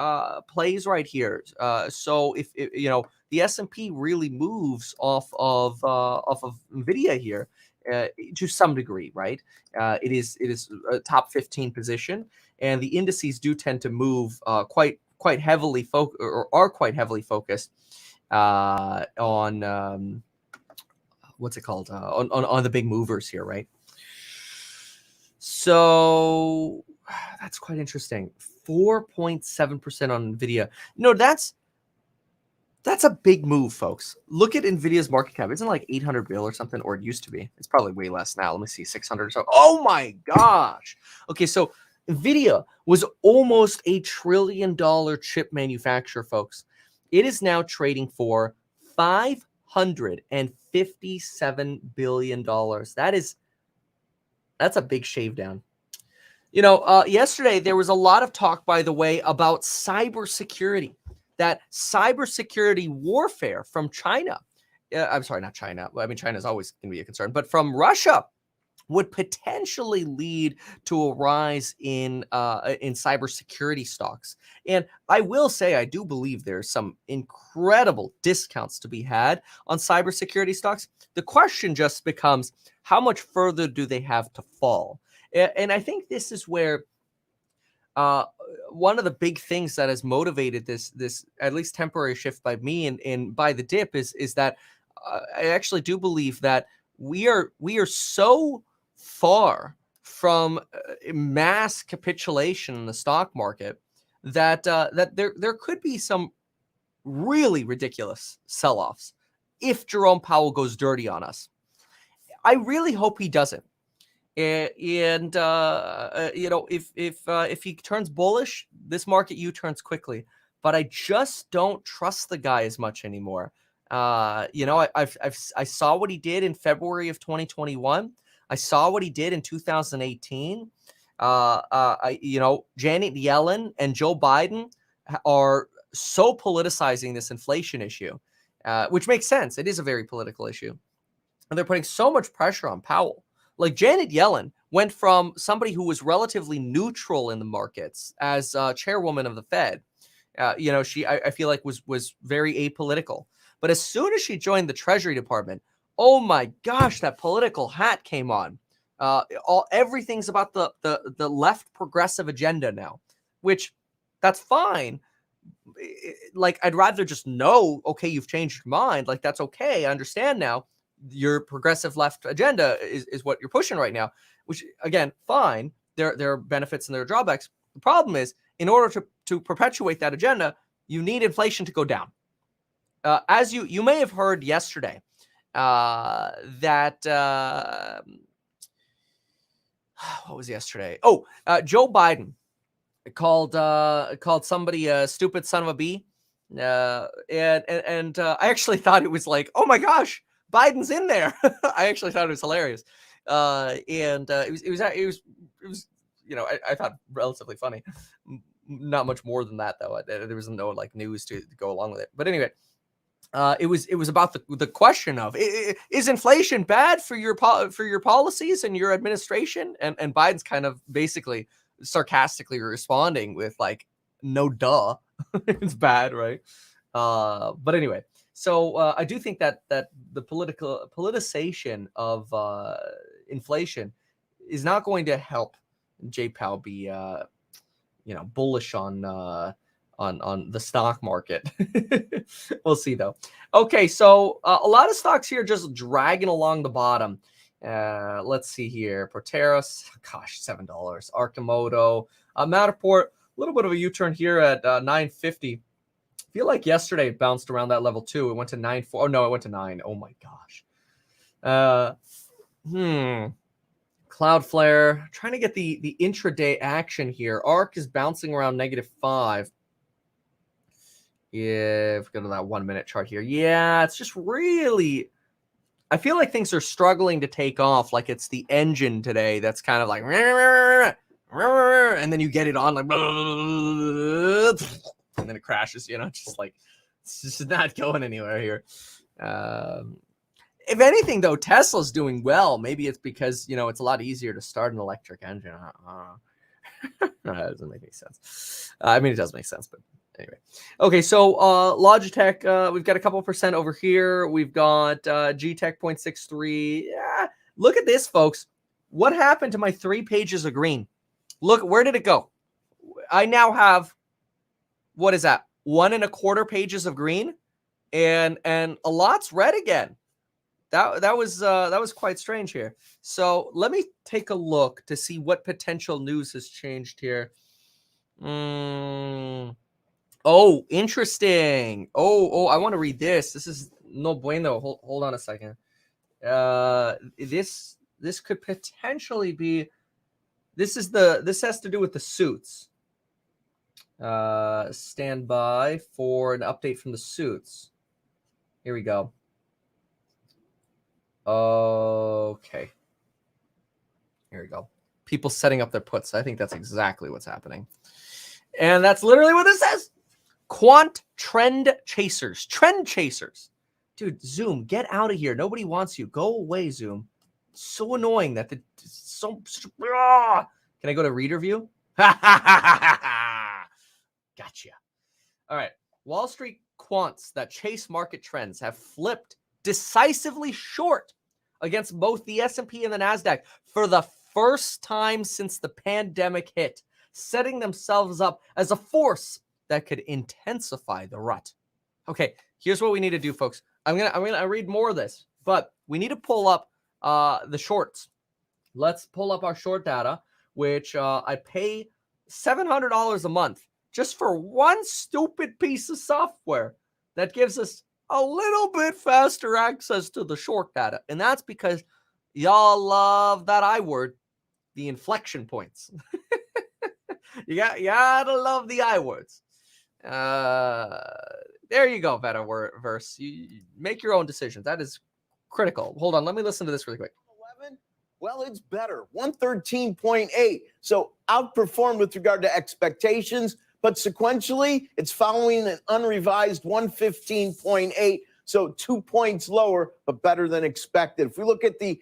plays right here. So if the S&P really moves off of Nvidia here to some degree, right? It is a top 15 position, and the indices do tend to move quite heavily or are quite heavily focused on what's it called? On the big movers here, right? So that's quite interesting. 4.7% on Nvidia. No, that's a big move, folks. Look at Nvidia's market cap. Isn't it like 800 bill or something, or it used to be? It's probably way less now. Let me see, 600 or so. Oh my gosh. Okay, so Nvidia was almost $1 trillion chip manufacturer, folks. It is now trading for $557 billion. That's a big shave down. Yesterday there was a lot of talk, by the way, about cybersecurity. That cybersecurity warfare from China. I'm sorry, not China. I mean, China is always going to be a concern, but from Russia would potentially lead to a rise in cybersecurity stocks. And I will say, I do believe there's some incredible discounts to be had on cybersecurity stocks. The question just becomes, how much further do they have to fall? And I think this is where one of the big things that has motivated this at least temporary shift by me and by the dip is that I actually do believe that we are so far from mass capitulation in the stock market that there could be some really ridiculous sell-offs if Jerome Powell goes dirty on us. I really hope he doesn't. And if he turns bullish, this market U-turns quickly. But I just don't trust the guy as much anymore. I saw what he did in February of 2021. I saw what he did in 2018. Janet Yellen and Joe Biden are so politicizing this inflation issue, which makes sense. It is a very political issue. And they're putting so much pressure on Powell. Like Janet Yellen went from somebody who was relatively neutral in the markets as chairwoman of the Fed. She I feel like was very apolitical. But as soon as she joined the Treasury Department, oh my gosh, that political hat came on. Everything's about the left progressive agenda now, which that's fine. Like, I'd rather just know, okay, you've changed your mind. Like, that's okay. I understand now. Your progressive left agenda is what you're pushing right now, which, again, fine. There are benefits and there are drawbacks. The problem is, in order to perpetuate that agenda, you need inflation to go down. As you may have heard yesterday, that what was yesterday? Oh, Joe Biden called somebody a stupid son of a bee, and I actually thought it was like, oh my gosh, Biden's in there. I actually thought it was hilarious, and it was I thought relatively funny. Not much more than that, though. There was no like news to go along with it. But anyway, it was about the question of, is inflation bad for your policies and your administration? And Biden's kind of basically sarcastically responding with like, no duh, it's bad, right? But anyway, so I do think that the politicization of inflation is not going to help J-Pow be bullish on the stock market. We'll see though. Okay, so a lot of stocks here just dragging along the bottom. Let's see here. Proteros, gosh, $7. Arcimoto, Matterport, a little bit of a U-turn here at 950. Feel like yesterday it bounced around that level too. It went to 9.4. Oh no, it went to 9. Oh my gosh. Cloudflare, trying to get the intraday action here. ARC is bouncing around -5. Yeah, if we go to that 1 minute chart here. Yeah, it's just really, I feel like things are struggling to take off. Like it's the engine today that's kind of like, and then you get it on like, and then it crashes, just like, it's just not going anywhere here. If anything, though, Tesla's doing well. Maybe it's because, it's a lot easier to start an electric engine. No, that doesn't make any sense. I mean, it does make sense, but anyway. Okay, so Logitech, we've got a couple percent over here. We've got G-Tech 0.63. Yeah, look at this, folks. What happened to my 3 pages of green? Look, where did it go? I now have, what is that? 1 1/4 pages of green, and a lot's red again. That was quite strange here. So let me take a look to see what potential news has changed here. Oh, interesting. Oh, I want to read this. This is no bueno. Hold on a second. This could potentially be. This has to do with the suits. Stand by for an update from the suits. Here we go. Okay. Here we go. People setting up their puts. I think that's exactly what's happening. And that's literally what this says. Quant trend chasers. Trend chasers. Dude, Zoom, get out of here. Nobody wants you. Go away, Zoom. It's so annoying that Can I go to reader view? Gotcha. All right. Wall Street quants that chase market trends have flipped decisively short against both the S&P and the NASDAQ for the first time since the pandemic hit, setting themselves up as a force that could intensify the rut. Okay, here's what we need to do, folks. I'm gonna read more of this, but we need to pull up the shorts. Let's pull up our short data, which I pay $700 a month just for one stupid piece of software that gives us a little bit faster access to the short data. And that's because y'all love that I word, the inflection points. you gotta love the I words. There you go, Metaverse. You make your own decisions. That is critical. Hold on, let me listen to this really quick.
11? Well, it's better. 113.8. So outperformed with regard to expectations, but sequentially, it's following an unrevised 115.8. So 2 points lower, but better than expected. If we look at the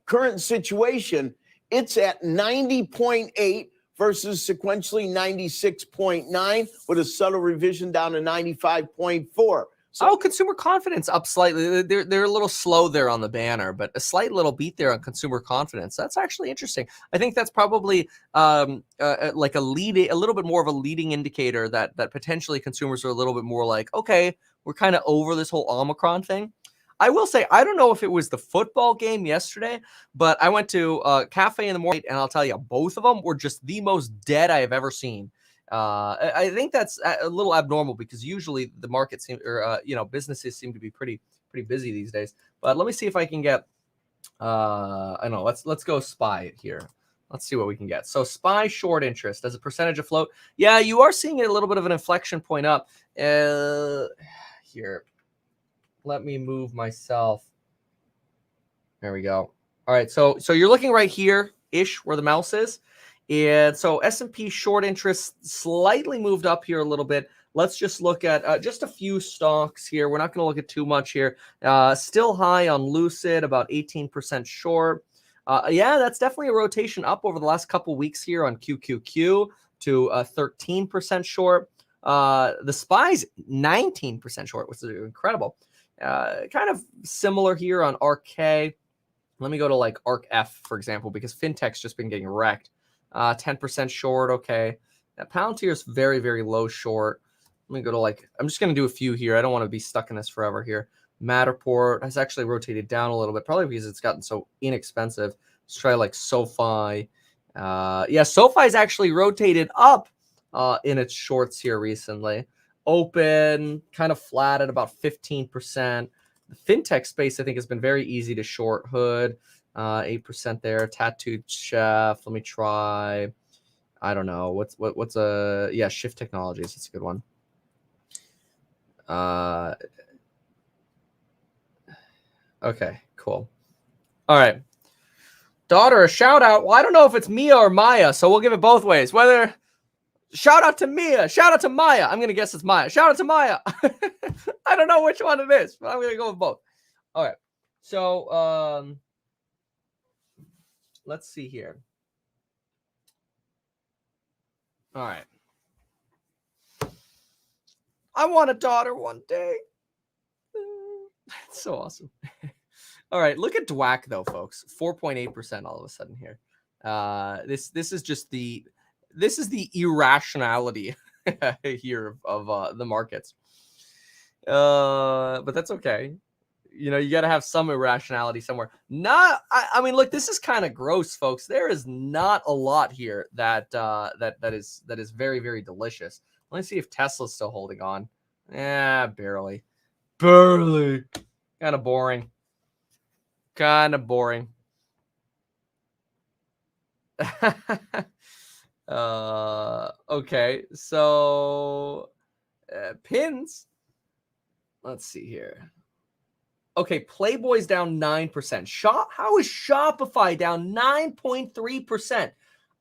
current situation, it's at 90.8 versus sequentially 96.9 with a subtle revision down to 95.4. So,
consumer confidence up slightly. They're a little slow there on the banner, but a slight little beat there on consumer confidence. That's actually interesting. I think that's probably like a little bit more of a leading indicator that potentially consumers are a little bit more like, okay, we're kind of over this whole Omicron thing. I will say, I don't know if it was the football game yesterday, but I went to a cafe in the morning, and I'll tell you, both of them were just the most dead I have ever seen. I think that's a little abnormal because usually the market businesses seem to be pretty busy these days. But let me see if I can get. I don't know. Let's go SPY here. Let's see what we can get. So SPY short interest as a percentage of float. Yeah, you are seeing a little bit of an inflection point up. Here, let me move myself. There we go. All right. So you're looking right here ish where the mouse is. And so S&P short interest slightly moved up here a little bit. Let's just look at just a few stocks here. We're not going to look at too much here. Still high on Lucid, about 18% short. Yeah, that's definitely a rotation up over the last couple weeks here on QQQ to 13% short. The SPY's 19% short, which is incredible. Kind of similar here on ARK-K. Let me go to like ARK-F, for example, because FinTech's just been getting wrecked. 10% short, okay. Palantir is very, very low short. Let me go to like, I'm just going to do a few here. I don't want to be stuck in this forever here. Matterport has actually rotated down a little bit, probably because it's gotten so inexpensive. Let's try like SoFi. Yeah, SoFi's actually rotated up in its shorts here recently. Open, kind of flat at about 15%. The fintech space, I think, has been very easy to short. Hood, 8% there. Tattooed Chef. Let me try. I don't know. What's a yeah, Shift Technologies. That's a good one. Okay, cool. All right. Daughter, a shout out. Well, I don't know if it's Mia or Maya, so we'll give it both ways. Whether shout out to Mia, shout out to Maya. I'm gonna guess it's Maya. Shout out to Maya. I don't know which one it is, but I'm gonna go with both. All right. So let's see here. All right. I want a daughter one day. It's so awesome. All right, look at DWAC though, folks. 4.8% all of a sudden here. This is just the irrationality here of the markets. But that's okay. You know, you got to have some irrationality somewhere. I mean, look, this is kind of gross, folks. There is not a lot here that is very, very delicious. Let me see if Tesla's still holding on. Barely. Kind of boring. Okay, so pins. Let's see here. Okay, Playboy's down 9%. How is Shopify down 9.3%?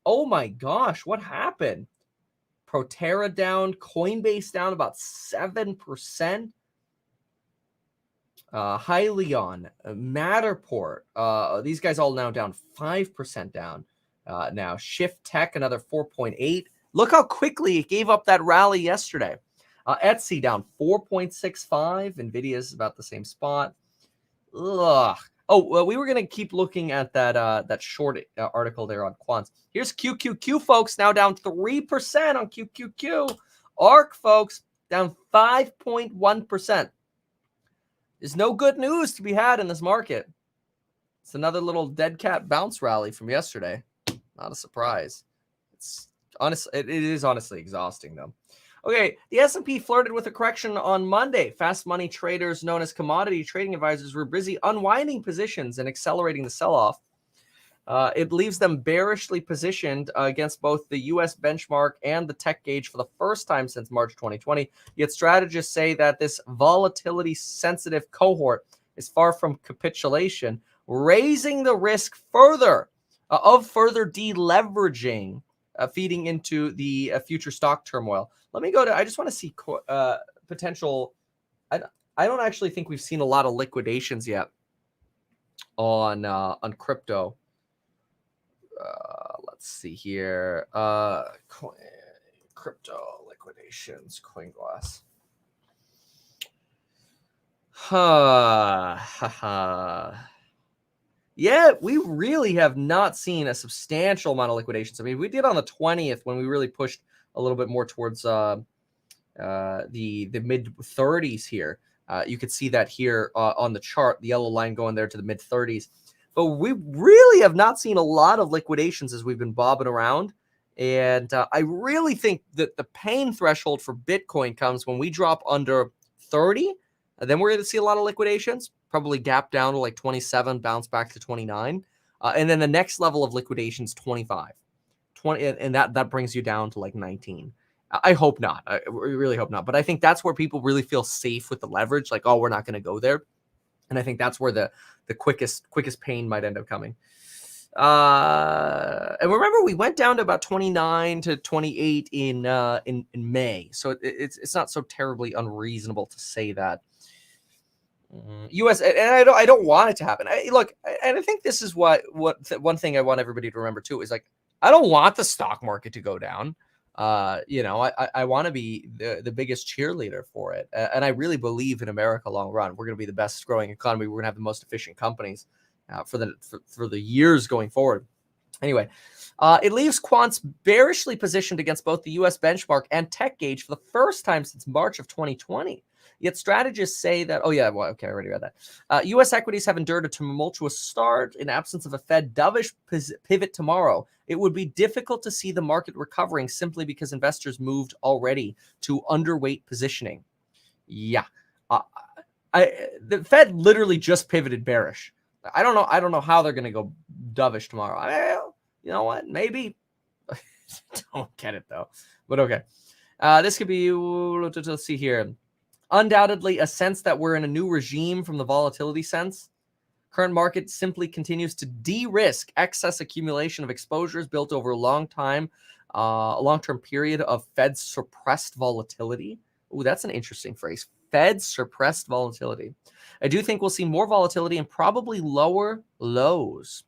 Oh my gosh, what happened? Proterra down, Coinbase down about 7%. Hyliion, Matterport, these guys all now down 5% down. Now Shift Tech another 4.8. Look how quickly it gave up that rally yesterday. Etsy down 4.65. Nvidia's about the same spot. Ugh. Oh, well, we were gonna keep looking at that short article there on quants. Here's QQQ, folks, now down 3% on QQQ. ARK, folks, down 5.1%. There's no good news to be had in this market. It's another little dead cat bounce rally from yesterday. Not a surprise. It is honestly exhausting though. Okay, the S&P flirted with a correction on Monday. Fast money traders known as commodity trading advisors were busy unwinding positions and accelerating the sell-off. It leaves them bearishly positioned against both the U.S. benchmark and the tech gauge for the first time since March 2020. Yet strategists say that this volatility-sensitive cohort is far from capitulation, raising the risk further of further deleveraging, feeding into the future stock turmoil. Let me go to, I just want to see potential. I don't actually think we've seen a lot of liquidations yet on crypto. Let's see here. Crypto liquidations, CoinGlass. Yeah, we really have not seen a substantial amount of liquidations. I mean, we did on the 20th when we really pushed a little bit more towards the mid 30s here. You could see that here on the chart, the yellow line going there to the mid 30s. But we really have not seen a lot of liquidations as we've been bobbing around. And I really think that the pain threshold for Bitcoin comes when we drop under 30. And then we're going to see a lot of liquidations, probably gap down to like 27, bounce back to 29. And then the next level of liquidations, 25. 20, and that brings you down to like 19. I hope not. I really hope not. But I think that's where people really feel safe with the leverage. Like, oh, we're not going to go there. And I think that's where the quickest pain might end up coming. And remember, we went down to about 29 to 28 in May. So it's not so terribly unreasonable to say that. U.S. and I don't want it to happen. Look, and I think this is what one thing I want everybody to remember too is like, I don't want the stock market to go down. You know, I want to be the biggest cheerleader for it. And I really believe in America long run. We're going to be the best growing economy. We're going to have the most efficient companies for the years going forward. Anyway, it leaves quants bearishly positioned against both the U.S. benchmark and tech gauge for the first time since March of 2020. Yet strategists say that, I already read that. U.S. equities have endured a tumultuous start. In absence of a Fed dovish pivot tomorrow, it would be difficult to see the market recovering simply because investors moved already to underweight positioning. Yeah. The Fed literally just pivoted bearish. I don't know how they're going to go dovish tomorrow. You know what? Maybe. Don't get it, though. But okay. This could be, let's see here. Undoubtedly a sense that we're in a new regime from the volatility sense. Current market simply continues to de-risk excess accumulation of exposures built over a long-term period of Fed suppressed volatility. Ooh, that's an interesting phrase. Fed suppressed volatility. I do think we'll see more volatility and probably lower lows.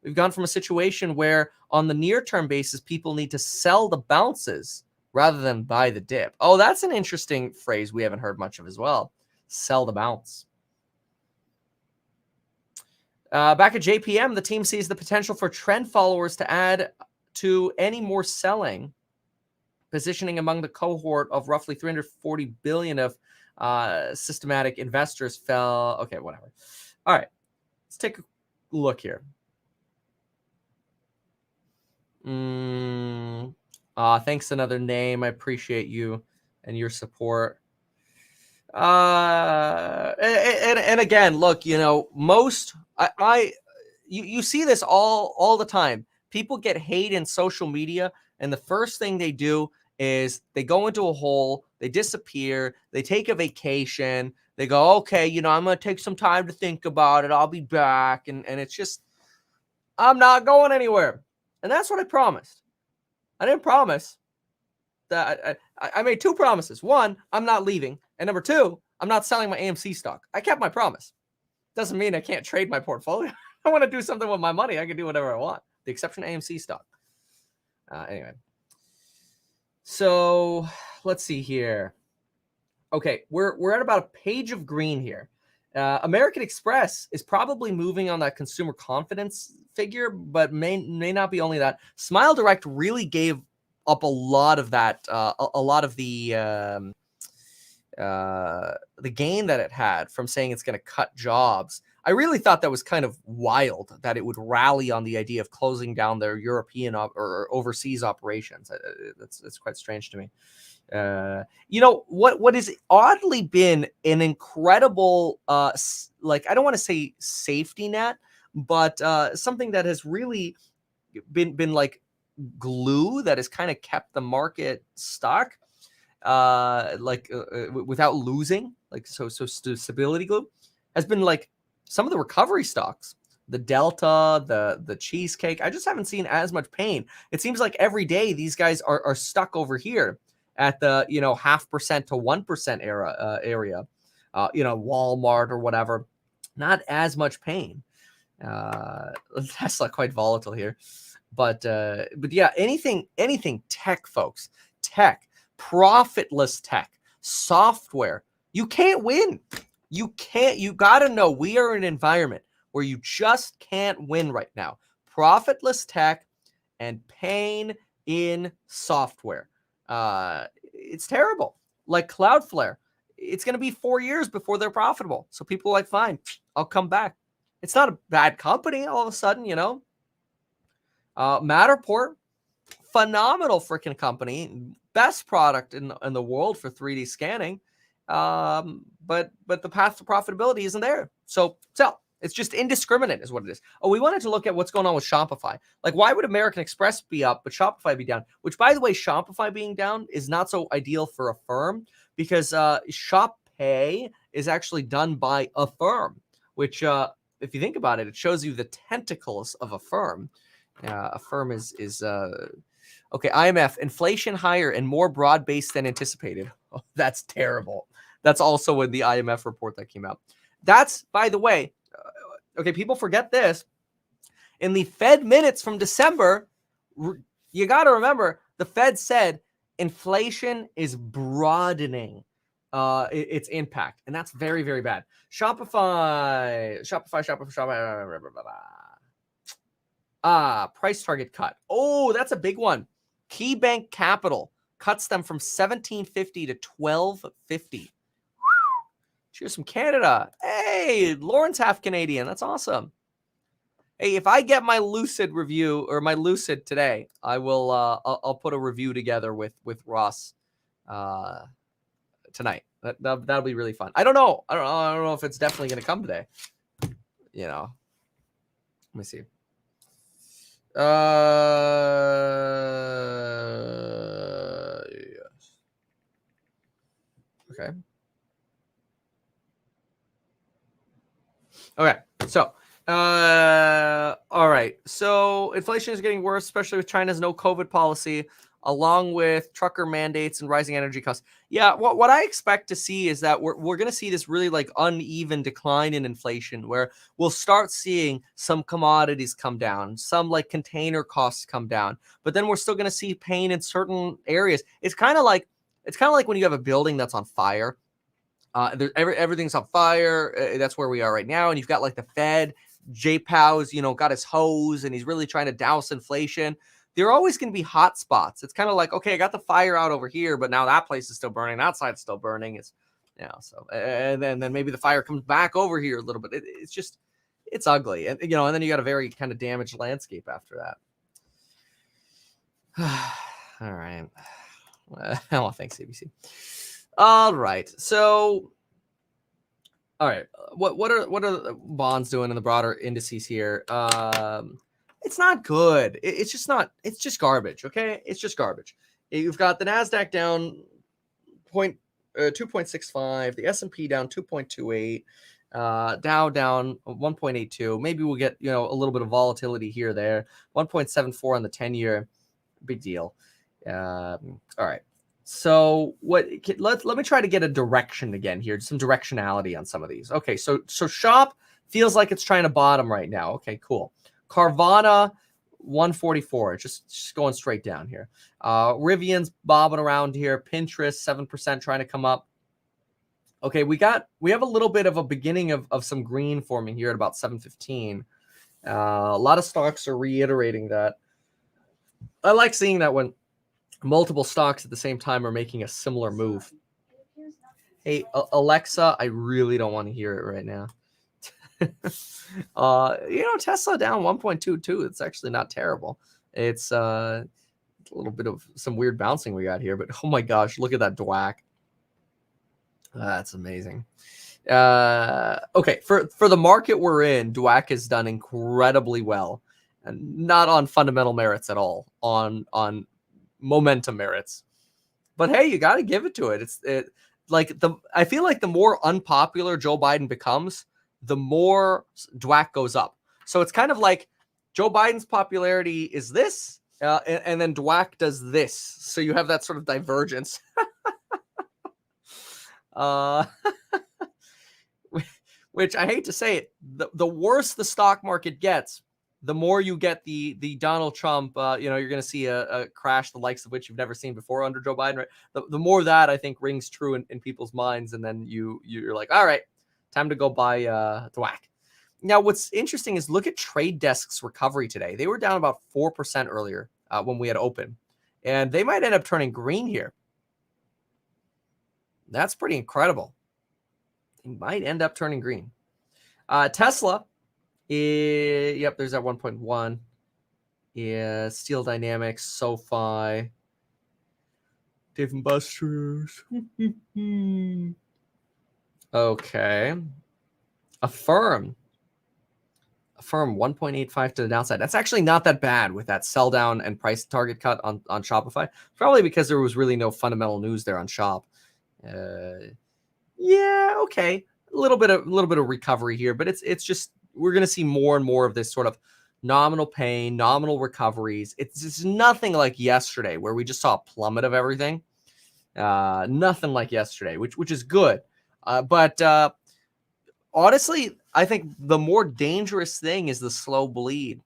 We've gone from a situation where on the near-term basis, people need to sell the bounces rather than buy the dip. Oh, that's an interesting phrase we haven't heard much of as well. Sell the bounce. Back at JPM, the team sees the potential for trend followers to add to any more selling, positioning among the cohort of roughly 340 billion of systematic investors fell. Okay, whatever. All right, let's take a look here. Thanks, another name. I appreciate you and your support. And again, look, you know, you see this all the time. People get hate in social media, and the first thing they do is they go into a hole, they disappear, they take a vacation, they go, okay, you know, I'm going to take some time to think about it. I'll be back. And it's just, I'm not going anywhere. And that's what I promised. I didn't promise that I made two promises. One, I'm not leaving. And number two, I'm not selling my AMC stock. I kept my promise. Doesn't mean I can't trade my portfolio. I want to do something with my money. I can do whatever I want. The exception of AMC stock. Anyway. So let's see here. Okay, we're at about a page of green here. American Express is probably moving on that consumer confidence figure, but may not be only that. Smile Direct really gave up a lot of that, a lot of the gain that it had from saying it's going to cut jobs. I really thought that was kind of wild that it would rally on the idea of closing down their European or overseas operations. That's quite strange to me. You know what has oddly been an incredible like, I don't want to say safety net, but something that has really been like glue that has kind of kept the market stuck without losing, like so stability glue has been like some of the recovery stocks, the Delta, the Cheesecake. I just haven't seen as much pain. It seems like every day these guys are stuck over here at the 0.5% to 1% area, Walmart or whatever. Not as much pain. Tesla quite volatile here, but yeah, anything tech, folks, tech, profitless tech, software. You can't win. You got to know we are in an environment where you just can't win right now. Profitless tech and pain in software. It's terrible. Like Cloudflare, it's going to be 4 years before they're profitable. So people are like, fine, I'll come back. It's not a bad company all of a sudden, Matterport, phenomenal freaking company, best product in the world for 3D scanning. But the path to profitability isn't there. So it's just indiscriminate is what it is. Oh, we wanted to look at what's going on with Shopify. Like, why would American Express be up, but Shopify be down? Which, by the way, Shopify being down is not so ideal for a firm because Shop Pay is actually done by a firm, which, if you think about it, it shows you the tentacles of a firm. A firm is okay. IMF, inflation higher and more broad-based than anticipated. Oh, that's terrible. That's also in the IMF report that came out. That's, by the way, okay, people forget this. In the Fed minutes from December, you got to remember the Fed said inflation is broadening its impact, and that's very, very bad. Shopify. Price target cut. Oh, that's a big one. KeyBank Capital cuts them from $17.50 to $12.50. Cheers from Canada. Hey, Lauren's half Canadian. That's awesome. Hey, if I get my Lucid review or my Lucid today, I will. I'll put a review together with Ross tonight. That'll be really fun. I don't know. I don't know if it's definitely going to come today. You know. Let me see. Yes. Okay. Okay. So, all right. So inflation is getting worse, especially with China's no COVID policy, along with trucker mandates and rising energy costs. Yeah, what I expect to see is that we're going to see this really like uneven decline in inflation, where we'll start seeing some commodities come down, some like container costs come down, but then we're still going to see pain in certain areas. It's kind of like when you have a building that's on fire. Everything's on fire. That's where we are right now. And you've got like the Fed, J Powell's, got his hose and he's really trying to douse inflation. There are always going to be hot spots. It's kind of like, okay, I got the fire out over here, but now that place is still burning. That side's still burning. It's, so, and then maybe the fire comes back over here a little bit. It's ugly. And, and then you got a very kind of damaged landscape after that. All right. Well, thanks, ABC. All right. So, all right. What are the bonds doing in the broader indices here? It's not good. It's just not. It's just garbage. Okay, it's just garbage. You've got the Nasdaq down 2.65, the S&P down 2.28, Dow down 1.82. Maybe we'll get a little bit of volatility here or there. 1.74 on the 10-year. Big deal. All right. So let me try to get a direction again here, some directionality on some of these. Okay, so Shop feels like it's trying to bottom right now. Okay, cool. Carvana 144, just going straight down here. Rivian's bobbing around here. Pinterest 7% trying to come up. Okay, we have a little bit of a beginning of some green forming here at about 7:15. A lot of stocks are reiterating that. I like seeing that when multiple stocks at the same time are making a similar move. Hey, Alexa, I really don't want to hear it right now. Tesla down 1.22. It's actually not terrible. It's a little bit of some weird bouncing we got here, but oh my gosh, look at that DWAC. That's amazing. Okay, for the market we're in, DWAC has done incredibly well, and not on fundamental merits at all, on momentum merits. But hey, you got to give it to it. I feel like the more unpopular Joe Biden becomes, the more DWAC goes up. So it's kind of like Joe Biden's popularity is this, and then DWAC does this. So you have that sort of divergence. Which I hate to say it, the worse the stock market gets, the more you get the Donald Trump, you're going to see a crash the likes of which you've never seen before under Joe Biden. Right? The more that I think rings true in people's minds, and then you're like, all right, time to go buy DWAC. Now, what's interesting is look at Trade Desk's recovery today. They were down about 4% earlier when we had open, and they might end up turning green here. That's pretty incredible. They might end up turning green. Tesla. Yep, there's that 1.1. Yeah, Steel Dynamics, SoFi, Dave & Buster's. Okay. Affirm 1.85 to the downside. That's actually not that bad with that sell down and price target cut on Shopify. Probably because there was really no fundamental news there on Shop. Yeah, okay. A little bit of recovery here, but it's just we're going to see more and more of this sort of nominal pain, nominal recoveries. It's nothing like yesterday where we just saw a plummet of everything. Nothing like yesterday, which is good. But honestly, I think the more dangerous thing is the slow bleed.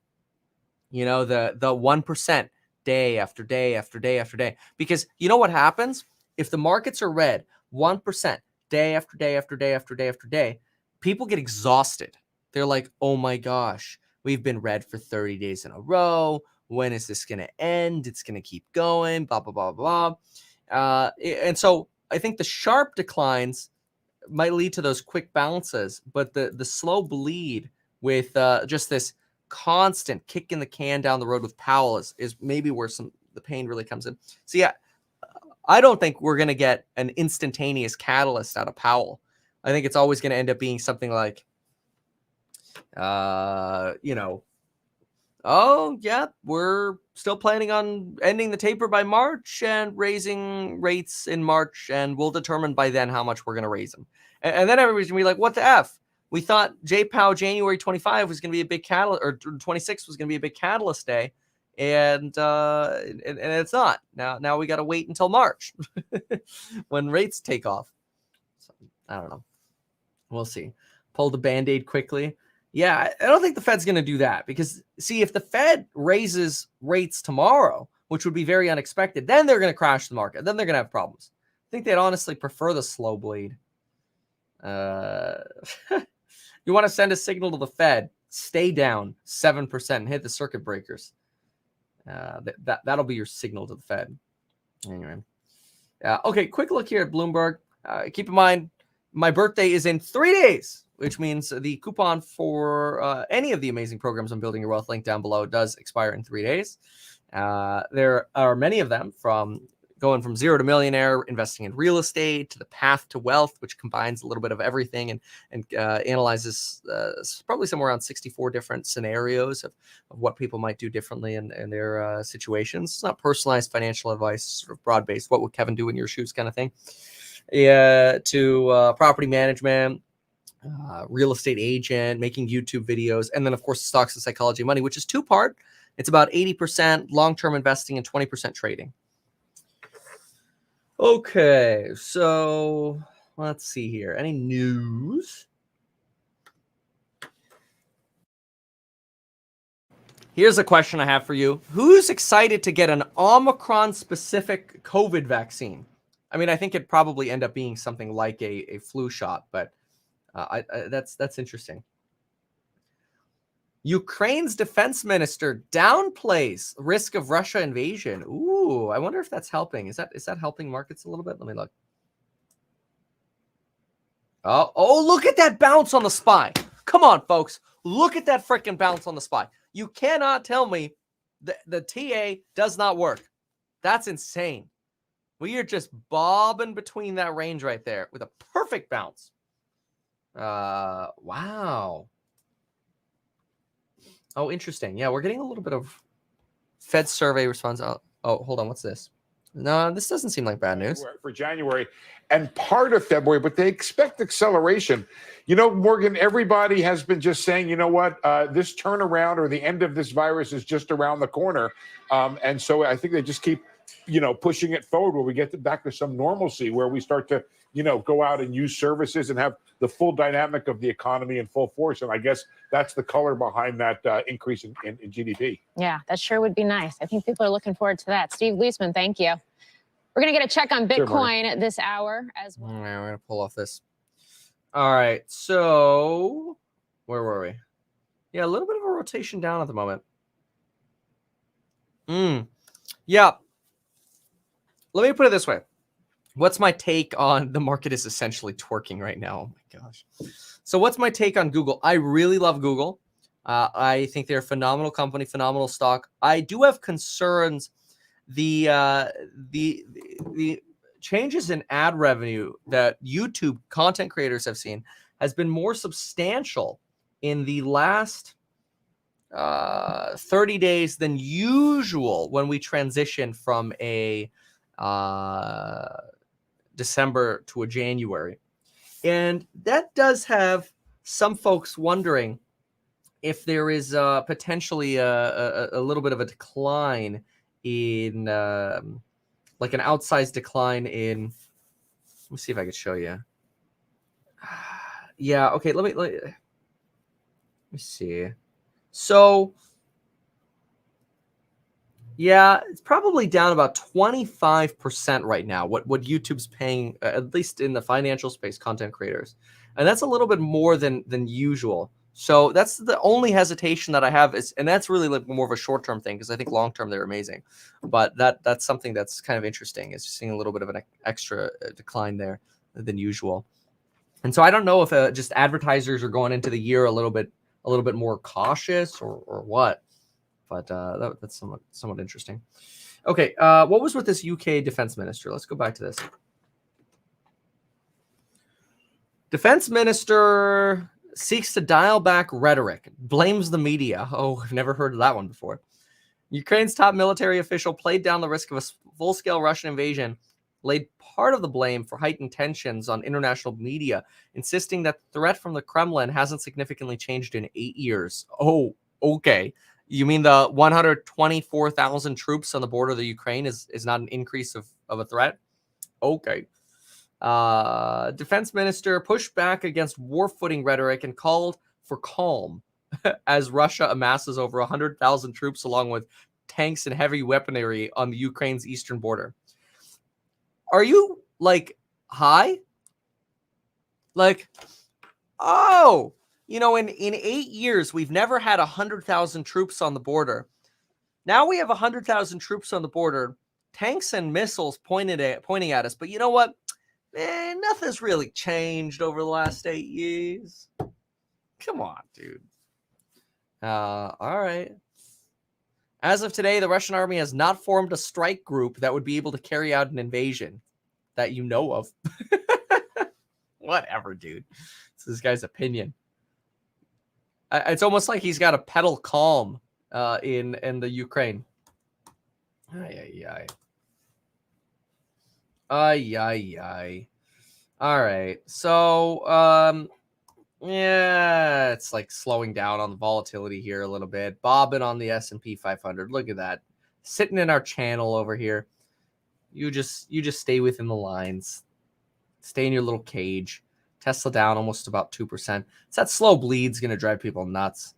The 1%, day after day after day after day. Because you know what happens? If the markets are red 1% day after day after day after day after day, people get exhausted. They're like, oh my gosh, we've been red for 30 days in a row. When is this going to end? It's going to keep going, blah, blah, blah, blah. And so I think the sharp declines might lead to those quick bounces, but the slow bleed with just this constant kicking the can down the road with Powell is maybe where the pain really comes in. So yeah, I don't think we're going to get an instantaneous catalyst out of Powell. I think it's always going to end up being something like, oh yeah, we're still planning on ending the taper by March and raising rates in March, and we'll determine by then how much we're going to raise them. And then everybody's going to be like, what the F? We thought J-Pow January 25 was going to be a big catalyst, or 26 was going to be a big catalyst day, and it's not. Now we got to wait until March when rates take off. So, I don't know. We'll see. Pull the Band-Aid quickly. Yeah, I don't think the Fed's going to do that because, see, if the Fed raises rates tomorrow, which would be very unexpected, then they're going to crash the market. Then they're going to have problems. I think they'd honestly prefer the slow bleed. You want to send a signal to the Fed, stay down 7% and hit the circuit breakers. That'll be your signal to the Fed. Anyway. Okay, quick look here at Bloomberg. Keep in mind, my birthday is in 3 days, which means the coupon for any of the amazing programs on Building Your Wealth, link down below, does expire in 3 days. There are many of them, from going from zero to millionaire, investing in real estate, to the path to wealth, which combines a little bit of everything and analyzes probably somewhere around 64 different scenarios of what people might do differently in their situations. It's not personalized financial advice, sort of broad-based, what would Kevin do in your shoes kind of thing. To property management, real estate agent, making YouTube videos, and then, of course, Stocks and Psychology of Money, which is two-part. It's about 80% long-term investing and 20% trading. Okay, so let's see here. Any news? Here's a question I have for you. Who's excited to get an Omicron-specific COVID vaccine? I mean, I think it'd probably end up being something like a flu shot, but that's interesting. Ukraine's defense minister downplays risk of Russia invasion. Ooh, I wonder if that's helping. Is that helping markets a little bit? Let me look. Oh, look at that bounce on the SPY. Come on, folks. Look at that freaking bounce on the SPY. You cannot tell me the TA does not work. That's insane. We are just bobbing between that range right there with a perfect bounce. Wow. Oh, interesting. Yeah, we're getting a little bit of Fed survey response. Oh, hold on. What's this? No, this doesn't seem like bad news.
For January and part of February, but they expect acceleration. You know, Morgan, everybody has been just saying, you know what, this turnaround or the end of this virus is just around the corner. And so I think they just keep, pushing it forward where we get back to some normalcy, where we start to, go out and use services and have the full dynamic of the economy in full force. And I guess that's the color behind that increase in GDP.
Yeah, that sure would be nice. I think people are looking forward to that. Steve Leisman, thank you. We're going to get a check on Bitcoin this hour as well.
All right, we're going to pull off this. All right, so where were we? Yeah, a little bit of a rotation down at the moment. Yeah. Let me put it this way. What's my take on the market is essentially twerking right now? Oh my gosh. So what's my take on Google? I really love Google. I think they're a phenomenal company, phenomenal stock. I do have concerns. The changes in ad revenue that YouTube content creators have seen has been more substantial in the last 30 days than usual when we transition from a December to a January. And that does have some folks wondering if there is potentially a little bit of a decline in like an outsized decline in, let me see if I could show you. Yeah, okay, let me see. So Yeah, it's probably down about 25% right now, what YouTube's paying, at least in the financial space, content creators. And that's a little bit more than usual. So that's the only hesitation that I have is, and that's really like more of a short-term thing because I think long-term they're amazing. But that's something that's kind of interesting is seeing a little bit of an extra decline there than usual. And so I don't know if just advertisers are going into the year a little bit more cautious or what. But that's somewhat interesting. Okay, what was with this UK defense minister? Let's go back to this. Defense minister seeks to dial back rhetoric, blames the media. Oh, I've never heard of that one before. Ukraine's top military official played down the risk of a full-scale Russian invasion, laid part of the blame for heightened tensions on international media, insisting that the threat from the Kremlin hasn't significantly changed in 8 years. Oh, okay. You mean the 124,000 troops on the border of the Ukraine is not an increase of a threat? Okay. Defense minister pushed back against war-footing rhetoric and called for calm as Russia amasses over 100,000 troops along with tanks and heavy weaponry on the Ukraine's eastern border. Are you like high? Like, oh, you know, in 8 years, we've never had 100,000 troops on the border. Now we have 100,000 troops on the border, tanks and missiles pointing at us. But you know what? Nothing's really changed over the last 8 years. Come on, dude. All right. As of today, the Russian army has not formed a strike group that would be able to carry out an invasion that you know of. Whatever, dude. It's this guy's opinion. It's almost like he's got to peddle calm in the Ukraine. Ay. All right. So, yeah, it's like slowing down on the volatility here a little bit. Bobbing on the S&P 500. Look at that. Sitting in our channel over here. You just stay within the lines. Stay in your little cage. Tesla down almost about 2%. It's that slow bleed's going to drive people nuts.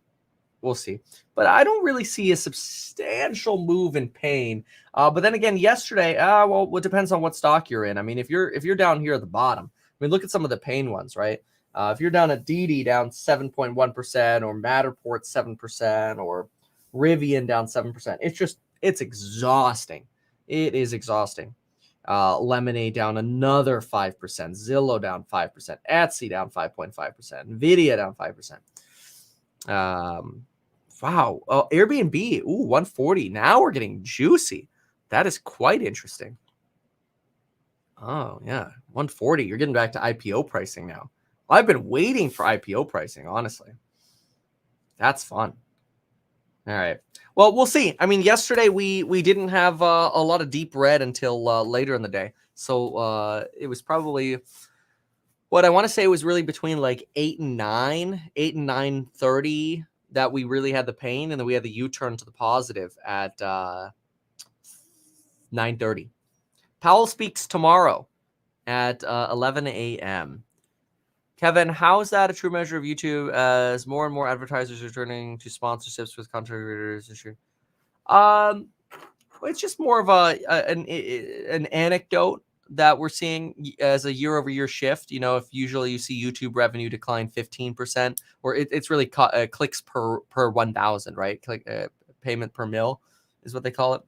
We'll see. But I don't really see a substantial move in pain. But then again, yesterday, well, it depends on what stock you're in. I mean, if you're down here at the bottom, I mean, look at some of the pain ones, right? If you're down at DD down 7.1% or Matterport 7% or Rivian down 7%, it's exhausting. It is exhausting. Lemonade down another 5%, Zillow down 5%, Etsy down 5.5%, Nvidia down 5%. Wow. Oh, Airbnb, 140. Now we're getting juicy. That is quite interesting. Oh, yeah, 140. You're getting back to IPO pricing now. I've been waiting for IPO pricing, honestly. That's fun. All right. Well, we'll see. I mean, yesterday we didn't have a lot of deep red until later in the day. So it was probably what I want to say was really between like 8 and 9:30 that we really had the pain, and then we had the U-turn to the positive at 9:30. Powell speaks tomorrow at 11 a.m. Kevin, how is that a true measure of YouTube as more and more advertisers are turning to sponsorships with content creators this year? It's just more of an anecdote that we're seeing as a year-over-year shift. You know, if usually you see YouTube revenue decline 15%, or it's really clicks per 1,000, right? Payment per mil is what they call it.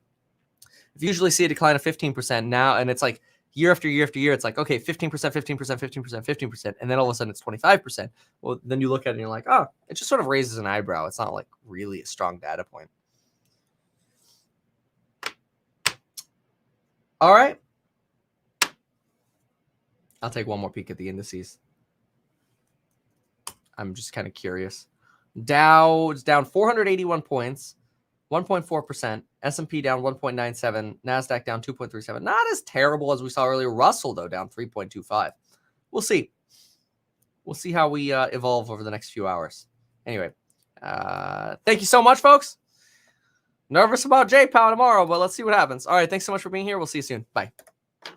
If you usually see a decline of 15% now, and it's like year after year after year, it's like, okay, 15%, 15%, 15%, 15%, and then all of a sudden it's 25%. Well, then you look at it and you're like, oh, it just sort of raises an eyebrow. It's not like really a strong data point. All right. I'll take one more peek at the indices. I'm just kind of curious. Dow is down 481 points, 1.4%. S&P down 1.97. NASDAQ down 2.37. Not as terrible as we saw earlier. Russell, though, down 3.25. We'll see. We'll see how we evolve over the next few hours. Anyway, thank you so much, folks. Nervous about J-Pow tomorrow, but let's see what happens. All right, thanks so much for being here. We'll see you soon. Bye.